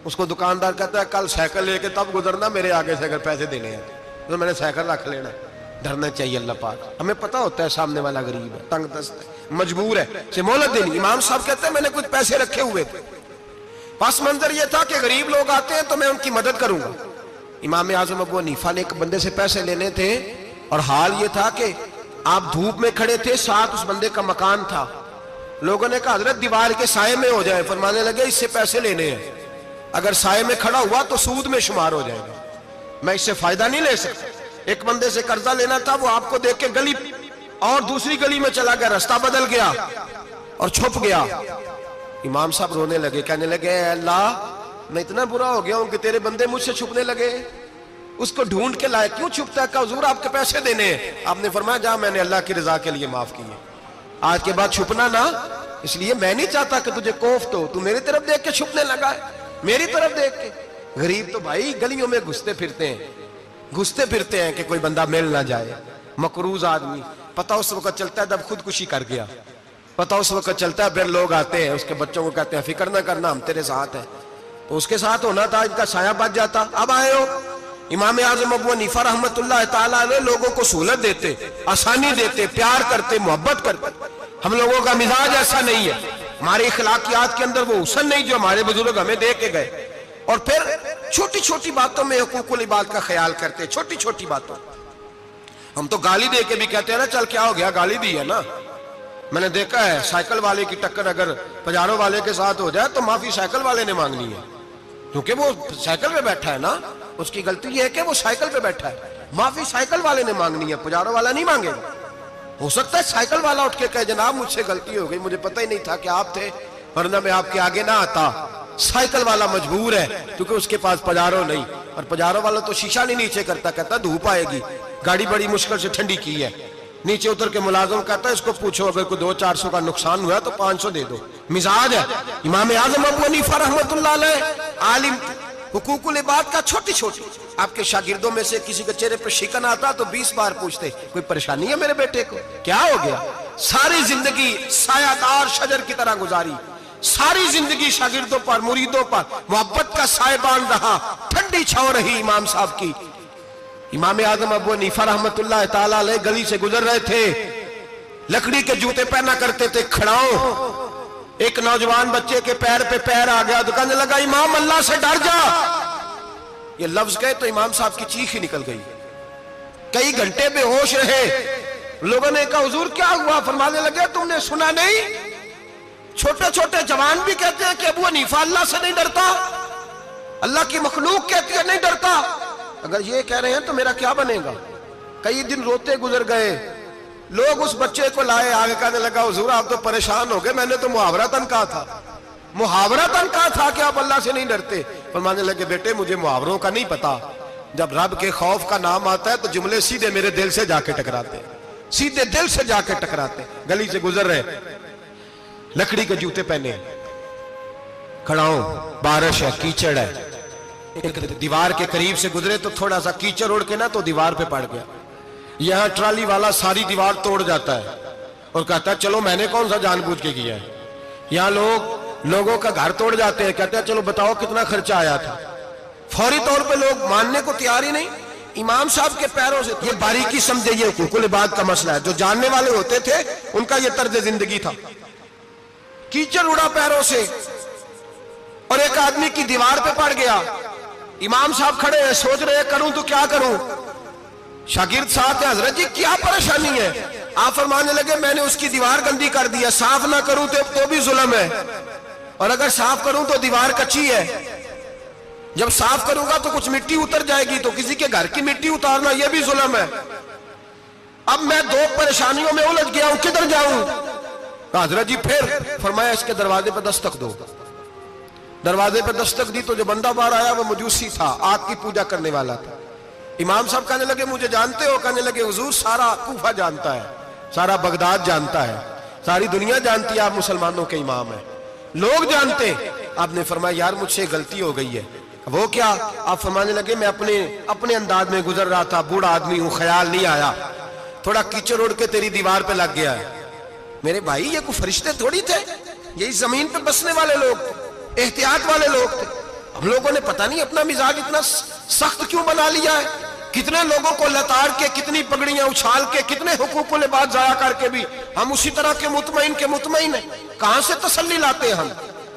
اس کو دکاندار کہتا ہے کل سائیکل لے کے تب گزرنا میرے آگے سے اگر پیسے دینے ہیں تو میں نے سائیکل رکھ لینا۔ ڈرنا چاہیے اللہ پاک، ہمیں پتہ ہوتا ہے سامنے والا غریب ہے، تنگ دست ہے، مجبور ہے، اسے مہلت دینی۔ امام صاحب کہتے ہیں میں نے کچھ پیسے رکھے ہوئے تھے، پس منظر یہ تھا کہ غریب لوگ آتے ہیں تو میں ان کی مدد کروں گا۔ امام اعظم ابو حنیفہ نے ایک بندے سے پیسے لینے تھے اور حال یہ تھا کہ آپ دھوپ میں کھڑے تھے، ساتھ اس بندے کا مکان تھا، لوگوں نے کہا حضرت دیوار کے سائے میں ہو جائے، فرمانے لگے اس سے پیسے لینے ہیں، اگر سائے میں کھڑا ہوا تو سود میں شمار ہو جائے گا، میں اس سے فائدہ نہیں لے سکتا۔ ایک بندے سے قرضہ لینا تھا، وہ آپ کو دیکھ کے گلی اور دوسری گلی میں چلا گیا، رستہ بدل گیا اور چھپ گیا۔ امام صاحب رونے لگے، کہنے لگے اے اللہ میں اتنا برا ہو گیا ہوں کہ تیرے بندے مجھ سے چھپنے لگے، اس کو ڈھونڈ کے لائے، کیوں چھپتا ہے؟ کہا حضور آپ کے پیسے دینے ہیں۔ آپ نے فرمایا جا میں نے اللہ کی رضا کے لیے معاف کیے، آج کے بعد چھپنا نہ، اس لیے میں نہیں چاہتا کہ تجھے کوفت ہو، تو میری طرف دیکھ کے چھپنے لگا ہے، میری طرف دیکھ کے۔ غریب تو بھائی گلیوں میں گھستے پھرتے ہیں کہ کوئی بندہ مل نہ جائے، مقروض آدمی، پتہ اس وقت چلتا ہے جب خودکشی کر گیا، پتہ اس وقت چلتا ہے پھر لوگ آتے ہیں اس کے بچوں کو کہتے ہیں فکر نہ کرنا ہم تیرے ساتھ ہیں، تو اس کے ساتھ ہونا تھا، ان کا سایہ بچ جاتا۔ اب آئے ہو امام اعظم ابو حنیفہ رحمت اللہ تعالیٰ علیہ لوگوں کو سہولت دیتے، آسانی دیتے، پیار کرتے، محبت کرتے۔ ہم لوگوں کا مزاج ایسا نہیں ہے، ہمارے اخلاقیات کے اندر وہ حسن نہیں جو ہمارے بزرگ ہمیں دے کے گئے، اور پھر چھوٹی چھوٹی باتوں میں حقوق العباد کا خیال کرتے، چھوٹی چھوٹی باتوں۔ ہم تو گالی دے کے بھی کہتے ہیں نا چل کیا ہو گیا، گالی دی ہے نا۔ میں نے دیکھا ہے سائیکل والے کی ٹکر اگر پجارو والے کے ساتھ ہو جائے تو معافی سائیکل والے نے مانگنی ہے، کیونکہ وہ سائیکل پہ بیٹھا ہے نا، اس کی غلطی یہ ہے کہ وہ سائیکل پہ بیٹھا ہے، معافی سائیکل والے نے مانگنی ہے، پجارو والا نہیں مانگے گا۔ ہو سکتا ہے سائیکل والا اٹھ کے کہے جناب مجھ سے غلطی ہو گئی، مجھے پتہ ہی نہیں تھا کہ آپ تھے، ورنہ میں آپ کے آگے نہ آتا۔ سائیکل والا مجبور ہے کیونکہ اس کے پاس پجارو نہیں، اور پجارو والا تو شیشہ نہیں نیچے کرتا، کہتا دھوپ آئے گی، گاڑی بڑی مشکل سے ٹھنڈی کی ہے، نیچے اتر کے ملازم کہتا ہے اس کو پوچھو اگر کوئی 200-400 کا نقصان ہوا تو 500 دے دو، مزاج ہے۔ امام اعظم ابو حنیفہ رحمت اللہ علیہ عالم، حقوق العباد کا چھوٹی چھوٹی، آپ کے شاگردوں میں سے کسی کے چہرے پر شکن آتا تو 20 بار پوچھتے کوئی پریشانی ہے میرے بیٹے کو، کیا ہو گیا؟ ساری زندگی سایہ دار شجر کی طرح گزاری، ساری زندگی شاگردوں پر مریدوں پر محبت کا سائبان رہا، ٹھنڈی چھاؤں رہی امام صاحب کی۔ امام اعظم ابو حنیفہ رحمت اللہ تعالیٰ علیہ گلی سے گزر رہے تھے، لکڑی کے جوتے پہنا کرتے تھے، کھڑاؤں، ایک نوجوان بچے کے پیر پہ پیر آ گیا تو کہنے لگا امام اللہ سے ڈر جا، یہ لفظ گئے تو امام صاحب کی چیخ ہی نکل گئی، کئی گھنٹے بے ہوش رہے۔ لوگوں نے کہا حضور کیا ہوا؟ فرمانے لگے تم نے سنا نہیں، چھوٹے چھوٹے جوان بھی کہتے ہیں کہ ابو حنیفہ اللہ سے نہیں ڈرتا، اللہ کی مخلوق کہتی ہے نہیں ڈرتا، اگر یہ کہہ رہے ہیں تو میرا کیا بنے گا؟ کئی دن روتے گزر گئے، لوگ اس بچے کو لائے، آگے کہنے لگا حضور آپ تو پریشان ہو گئے، میں نے تو محاورتاً کہا تھا، محاورتاً کہا تھا کہ آپ اللہ سے نہیں ڈرتے۔ فرمانے لگے بیٹے مجھے محاوروں کا نہیں پتا، جب رب کے خوف کا نام آتا ہے تو جملے سیدھے میرے دل سے جا کے ٹکراتے، سیدھے دل سے جا کے ٹکراتے۔ گلی سے گزر رہے، لکڑی کے جوتے پہنے، کھڑا ہوں، بارش ہے، کیچڑ ہے، ایک دیوار کے قریب سے گزرے تو تھوڑا سا کیچڑ اڑ کے نا تو دیوار پہ پڑ گیا، یہاں ٹرالی والا ساری دیوار توڑ جاتا ہے اور کہتا ہے چلو میں نے کون سا جان بوجھ کے کیا ہے، یہاں لوگ لوگوں کا گھر توڑ جاتے ہیں, کہتے ہیں چلو بتاؤ کتنا خرچہ آیا تھا. فوری طور پہ لوگ ماننے کو تیار ہی نہیں. امام صاحب کے پیروں سے یہ باریکی سمجھے, یہ حقوق العباد کا مسئلہ ہے. جو جاننے والے ہوتے تھے ان کا یہ طرز زندگی تھا. کیچڑ اڑا پیروں سے اور ایک آدمی کی دیوار پہ پڑ گیا. امام صاحب کھڑے ہیں, سوچ رہے ہیں کروں تو کیا کروں. شاگرد ساتھ ہیں, حضرت جی کیا پریشانی ہے؟ آپ فرمانے لگے میں نے اس کی دیوار گندی کر دیا, صاف نہ کروں تو بھی ظلم ہے, اور اگر صاف کروں تو دیوار کچی ہے. جب صاف کروں گا تو کچھ مٹی اتر جائے گی, تو کسی کے گھر کی مٹی اتارنا یہ بھی ظلم ہے. اب میں دو پریشانیوں میں الجھ گیا ہوں, کدھر جاؤں؟ حضرت جی پھر فرمایا اس کے دروازے پہ دستک دو. دروازے پہ دستک دی تو جو بندہ باہر آیا وہ مجوسی تھا, آگ کی پوجا کرنے والا تھا. امام صاحب کہنے لگے مجھے جانتے ہو؟ کہنے لگے حضور سارا کوفہ جانتا ہے, سارا بغداد جانتا ہے, ساری دنیا جانتی ہے آپ مسلمانوں کے امام ہیں, لوگ جانتے. آپ نے فرمایا یار مجھ سے غلطی ہو گئی ہے. وہ کیا؟ آپ فرمانے لگے میں اپنے انداز میں گزر رہا تھا, بوڑھا آدمی ہوں, خیال نہیں آیا, تھوڑا کیچڑ اڑ کے تیری دیوار پہ لگ گیا ہے. میرے بھائی یہ کوئی فرشتے تھوڑی تھے, یہی زمین پہ بسنے والے لوگ تھے, احتیاط والے لوگ تھے. ہم لوگوں نے پتہ نہیں اپنا مزاج اتنا سخت کیوں بنا لیا ہے. کتنے لوگوں کو لتاڑ کے, کتنی پگڑیاں اچھال کے, کتنے حقوق العباد ضائع کر کے بھی ہم اسی طرح کے مطمئن ہیں. کہاں سے تسلی لاتے ہیں ہم؟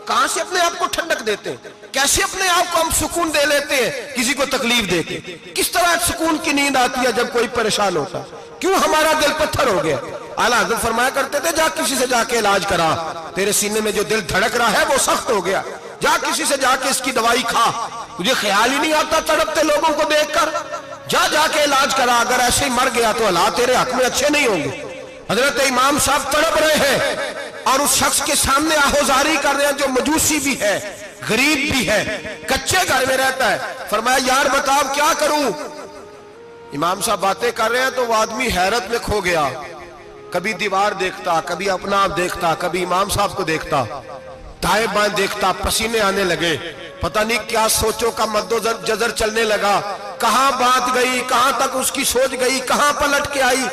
کہاں سے اپنے آپ کو ٹھنڈک دیتے ہیں؟ کیسے اپنے آپ کو ہم سکون دے لیتے ہیں کسی کو تکلیف دے کے؟ کس طرح سکون کی نیند آتی ہے جب کوئی پریشان ہوتا؟ کیوں ہمارا دل پتھر ہو گیا؟ اعلیٰ حضرت فرمایا کرتے تھے جا کسی سے جا کے علاج کرا, تیرے سینے میں جو دل دھڑک رہا ہے وہ سخت ہو گیا, جا کسی سے جا کے اس کی دوائی کھا, تجھے خیال ہی نہیں آتا تڑپتے لوگوں کو دیکھ کر, جا کے علاج کرا, اگر ایسے ہی مر گیا تو حالات تیرے حق میں اچھے نہیں ہوں گے. حضرت امام صاحب تڑپ رہے ہیں اور اس شخص کے سامنے آہوزاری کر رہے ہیں جو مجوسی بھی ہے, غریب بھی ہے, کچے گھر میں رہتا ہے. فرمایا یار بتاؤ کیا کروں؟ امام صاحب باتیں کر رہے ہیں تو وہ آدمی حیرت میں کھو گیا, کبھی دیوار دیکھتا, کبھی اپنا آپ دیکھتا, کبھی امام صاحب کو دیکھتا, دائیں بائیں دیکھتا, پسینے آنے لگے, پتہ نہیں کیا سوچوں کا مد و جزر چلنے لگا, کہاں بات گئی, کہاں تک اس کی سوچ گئی, کہاں پلٹ کے آئی.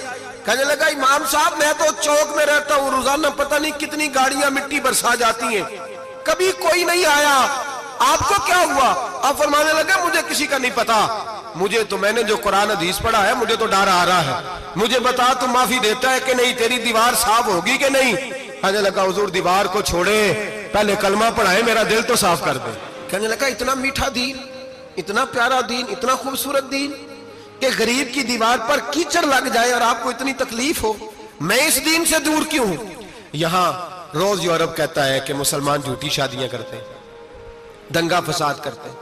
کہنے لگا امام صاحب میں تو چوک میں رہتا ہوں, روزانہ پتہ نہیں کتنی گاڑیاں مٹی برسا جاتی ہیں, کبھی کوئی نہیں آیا, آپ کو کیا ہوا؟ آپ فرمانے لگے مجھے کسی کا نہیں پتا, مجھے تو میں نے جو قرآن حدیث پڑھا ہے مجھے تو ڈر آ رہا ہے, مجھے بتا تو معافی دیتا ہے کہ نہیں, تیری دیوار صاف ہوگی کہ نہیں؟ کہنے لگا حضور دیوار کو چھوڑے, پہلے کلمہ پڑھائے, میرا دل تو صاف کر دے. کہنے لگا اتنا میٹھا دین, اتنا پیارا دین, اتنا خوبصورت دین کہ غریب کی دیوار پر کیچڑ لگ جائے اور آپ کو اتنی تکلیف ہو, میں اس دین سے دور کیوں ہوں؟ یہاں روز یورپ کہتا ہے کہ مسلمان جھوٹی شادیاں کرتے ہیں, دنگا فساد کرتے ہیں,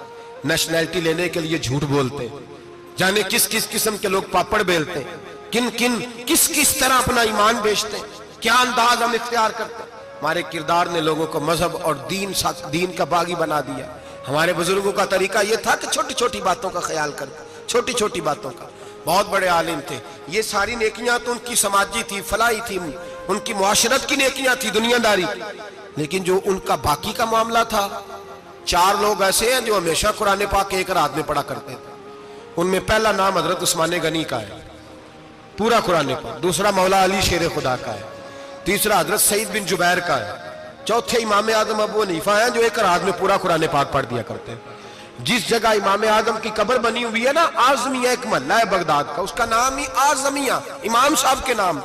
نیشنلٹی لینے کے لیے جھوٹ بولتے ہیں, جانے کس کس قسم کے لوگ پاپڑ بیلتے ہیں, کس طرح اپنا ایمان بیچتے ہیں, کیا انداز ہم اختیار کرتے ہیں. ہمارے کردار نے لوگوں کو مذہب اور دین کا باغی بنا دیا. ہمارے بزرگوں کا طریقہ یہ تھا کہ چھوٹی چھوٹی باتوں کا خیال کرتے, چھوٹی چھوٹی باتوں کا. بہت بڑے عالم تھے, یہ ساری نیکیاں تو ان کی سماجی تھی, فلاحی تھی, ان کی معاشرت کی نیکیاں تھی, دنیا داری, لیکن جو ان کا باقی کا معاملہ تھا, 4 لوگ ایسے ہیں جو ہمیشہ قرآن پاک ایک رات میں پڑھا کرتے تھے. ان میں پہلا نام حضرت عثمان غنی کا ہے, پورا قرآن پاک. دوسرا مولا علی شیر خدا کا ہے. تیسرا حضرت سعید بن جبیر کا ہے. چوتھے امام اعظم ابو حنیفہ ہیں جو ایک رات میں پورا قرآن پاک پڑھ دیا کرتے ہیں. جس جگہ امام اعظم کی قبر بنی ہوئی ہے نا, اعظمیہ ایک محلہ ہے بغداد کا, اس کا نام ہی اعظمیہ, امام صاحب کے نام,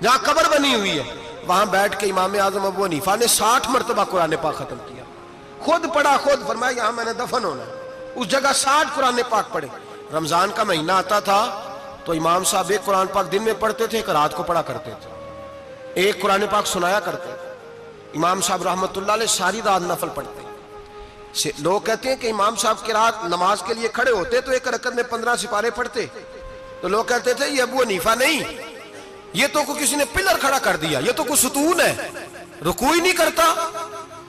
جہاں قبر بنی ہوئی ہے, وہاں بیٹھ کے امام اعظم ابو حنیفہ نے 60 مرتبہ قرآن پاک ختم کیا, خود پڑھا, خود فرمایا یہاں میں نے دفن ہونا ہے. اس جگہ 60 قرآن پاک پڑھے. رمضان کا مہینہ آتا تھا تو امام صاحب ایک قرآن پاک دن میں پڑھتے تھے, ایک رات کو پڑھا کرتے تھے, ایک قرآن پاک سنایا کرتے تھے. امام صاحب رحمت اللہ علیہ ساری رات نفل پڑھتے. لوگ کہتے ہیں کہ امام صاحب کی رات نماز کے لیے کھڑے ہوتے تو ایک رکعت میں 15 سپارے پڑھتے, تو لوگ کہتے تھے یہ ابو حنیفہ نہیں, یہ تو کسی نے پلر کھڑا کر دیا, یہ تو کوئی ستون ہے, رکوع ہی نہیں کرتا,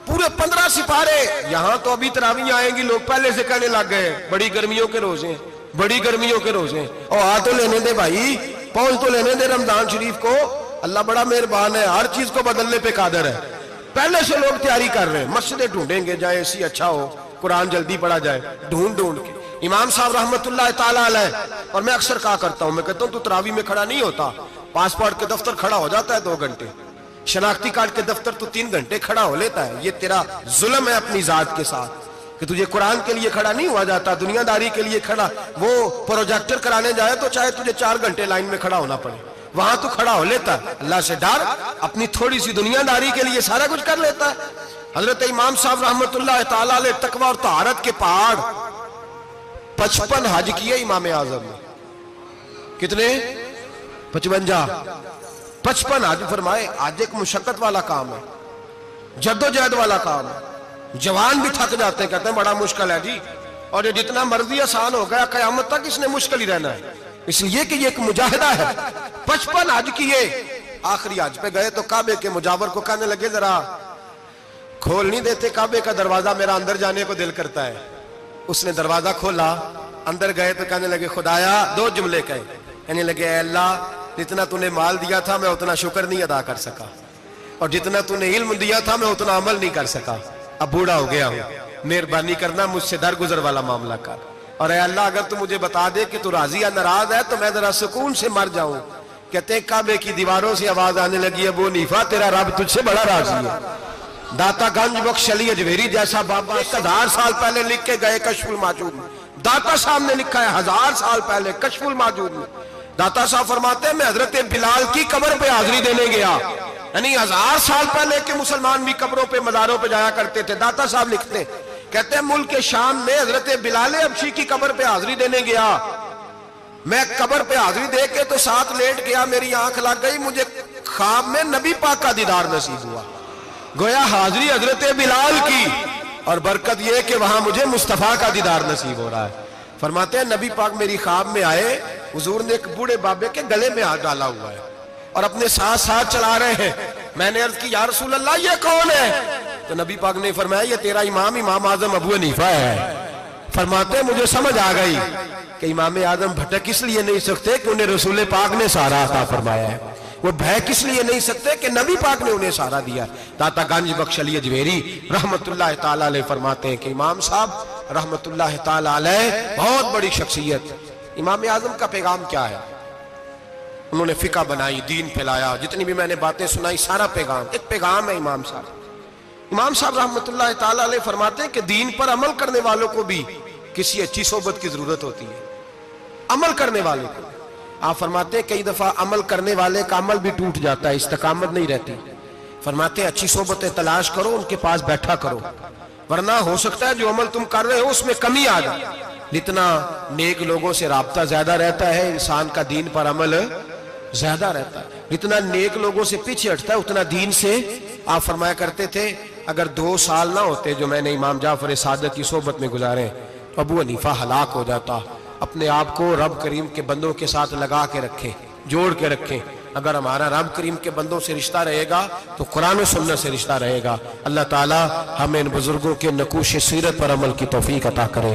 پورے 15 سپارے. یہاں تو ابھی تراویح آئیں گی, لوگ پہلے سے کہنے لگ گئے بڑی گرمیوں کے روزے ہیں, بڑی گرمیوں کے روزے ہیں. اور آ تو لینے دے بھائی, پہنچ تو لینے دے رمضان شریف کو, اللہ بڑا مہربان ہے, ہر چیز کو بدلنے پہ قادر ہے. پہلے سے لوگ تیاری کر رہے ہیں, مسجدیں ڈھونڈیں گے جائے اسی اچھا ہو, قرآن جلدی پڑھا جائے, ڈھونڈ کے. امام صاحب رحمت اللہ تعالیٰ علیہ, اور میں اکثر کہا کرتا ہوں, میں کہتا ہوں تو تراویح میں کھڑا نہیں ہوتا, پاسپورٹ کے دفتر کھڑا ہو جاتا ہے 2 گھنٹے, شناختی کارڈ کے دفتر تو 3 گھنٹے کھڑا ہو لیتا ہے. یہ تیرا ظلم ہے اپنی ذات کے ساتھ کہ تجھے قرآن کے لیے کھڑا نہیں ہوا جاتا, دنیا داری کے لیے کھڑا. وہ پروجیکٹر کرانے جائے تو چاہے تجھے 4 گھنٹے لائن میں کھڑا ہونا پڑے, وہاں تو کھڑا ہو لیتا ہے. اللہ سے ڈر, اپنی تھوڑی سی دنیا داری کے لیے سارا کچھ کر لیتا ہے. حضرت امام صاحب رحمت اللہ تعالیٰ علیہ تقوی اور طہارت کے پہاڑ 55 حج کیے امام اعظم نے. کتنے؟ 55 حج فرمائے. حج ایک مشقت والا کام ہے, جدوجہد والا کام ہے. جوان بھی تھک جاتے ہیں, کہتے ہیں بڑا مشکل ہے جی, اور یہ جتنا مرضی آسان ہو گیا قیامت تک اس نے مشکل ہی رہنا ہے, اس لیے کہ یہ ایک مجاہدہ ہے. 55 حج کیے. آخری حج پہ گئے تو کعبے کے مجاور کو کہنے لگے ذرا کھول نہیں دیتے کعبے کا دروازہ, میرا اندر جانے کو دل کرتا ہے. اس نے دروازہ کھولا, اندر گئے تو کہنے لگے خدایا, 2 جملے کہے. کہنے لگے اے اللہ, جتنا تو نے مال دیا تھا میں اتنا شکر نہیں ادا کر سکا, اور جتنا تو نے علم دیا تھا میں اتنا عمل نہیں کر سکا. اب بوڑھا ہو گیا ہوں, مہربانی کرنا مجھ سے درگزر والا معاملہ کر. اور اے اللہ اگر تو مجھے بتا دے کہ تو راضی یا ناراض ہے تو میں ذرا سکون سے مر جاؤں. کہتے ہیں کعبے کی دیواروں سے آواز آنے لگی, ابو حنیفہ تیرا رب تجھ سے بڑا راضی ہے. داتا گنج بخش علی اجمیری جیسا بابا 1000 سال پہلے لکھ کے گئے کشف الماجود میں. داتا صاحب نے لکھا ہے 1000 سال پہلے کشف الماجود میں. داتا صاحب فرماتے ہیں میں حضرت بلال کی قبر پہ حاضری دینے گیا, یعنی 1000 سال پہلے کے مسلمان بھی قبروں پہ مزاروں پہ جایا کرتے تھے. داتا صاحب لکھتے ہیں, کہتے ہیں ملک شام میں حضرت بلال حبشی کی قبر پہ حاضری دینے گیا. میں قبر پہ حاضری دے کے تو ساتھ لیٹ گیا, میری آنکھ لگ گئی, مجھے خواب میں نبی پاک کا دیدار نصیب ہوا. گویا حاضری حضرت بلال کی, اور برکت یہ کہ وہاں مجھے مصطفیٰ کا دیدار نصیب ہو رہا ہے. فرماتے ہیں نبی پاک میری خواب میں آئے, حضور نے ایک بوڑھے بابے کے گلے میں ہاتھ ڈالا ہوا ہے اور اپنے ساتھ ساتھ چلا رہے ہیں. میں نے عرض کی یا رسول اللہ یہ کون ہے؟ تو نبی پاک نے فرمایا یہ تیرا امام اعظم ابو حنیفہ ہے. فرماتے ہیں مجھے سمجھ آ گئی کہ امام اعظم بھٹک اس لیے نہیں سکتے کہ انہیں رسول پاک نے سہارا عطا فرمایا ہے, وہ بھے کس لیے نہیں سکتے کہ نبی پاک نے انہیں سہارا دیا. داتا گنج بخش علی اجمیری رحمت اللہ تعالیٰ علیہ فرماتے ہیں کہ امام صاحب رحمت اللہ تعالیٰ علیہ بہت بڑی شخصیت. امام اعظم کا پیغام کیا ہے؟ انہوں نے فقہ بنائی, دین پھیلایا, جتنی بھی میں نے باتیں سنائی سارا پیغام ایک پیغام ہے. امام صاحب رحمت اللہ تعالیٰ علیہ فرماتے ہیں کہ دین پر عمل کرنے والوں کو بھی کسی اچھی صحبت کی ضرورت ہوتی ہے. عمل کرنے والوں کو آپ فرماتے ہیں کئی دفعہ عمل کرنے والے کا عمل بھی ٹوٹ جاتا ہے, استقامت نہیں رہتی. فرماتے ہیں اچھی صحبتیں تلاش کرو, ان کے پاس بیٹھا کرو, ورنہ ہو سکتا ہے جو عمل تم کر رہے ہو اس میں کمی آ جائے. جتنا نیک لوگوں سے رابطہ زیادہ رہتا ہے انسان کا دین پر عمل زیادہ رہتا ہے. جتنا نیک لوگوں سے پیچھے ہٹتا ہے اتنا دین سے. آپ فرمایا کرتے تھے اگر 2 سال نہ ہوتے جو میں نے امام جعفر صادق کی صحبت میں گزارے تو ابو حنیفہ ہلاک ہو جاتا. اپنے آپ کو رب کریم کے بندوں کے ساتھ لگا کے رکھیں, جوڑ کے رکھیں. اگر ہمارا رب کریم کے بندوں سے رشتہ رہے گا تو قرآن و سنت سے رشتہ رہے گا. اللہ تعالی ہمیں ان بزرگوں کے نقوش سیرت پر عمل کی توفیق عطا کرے.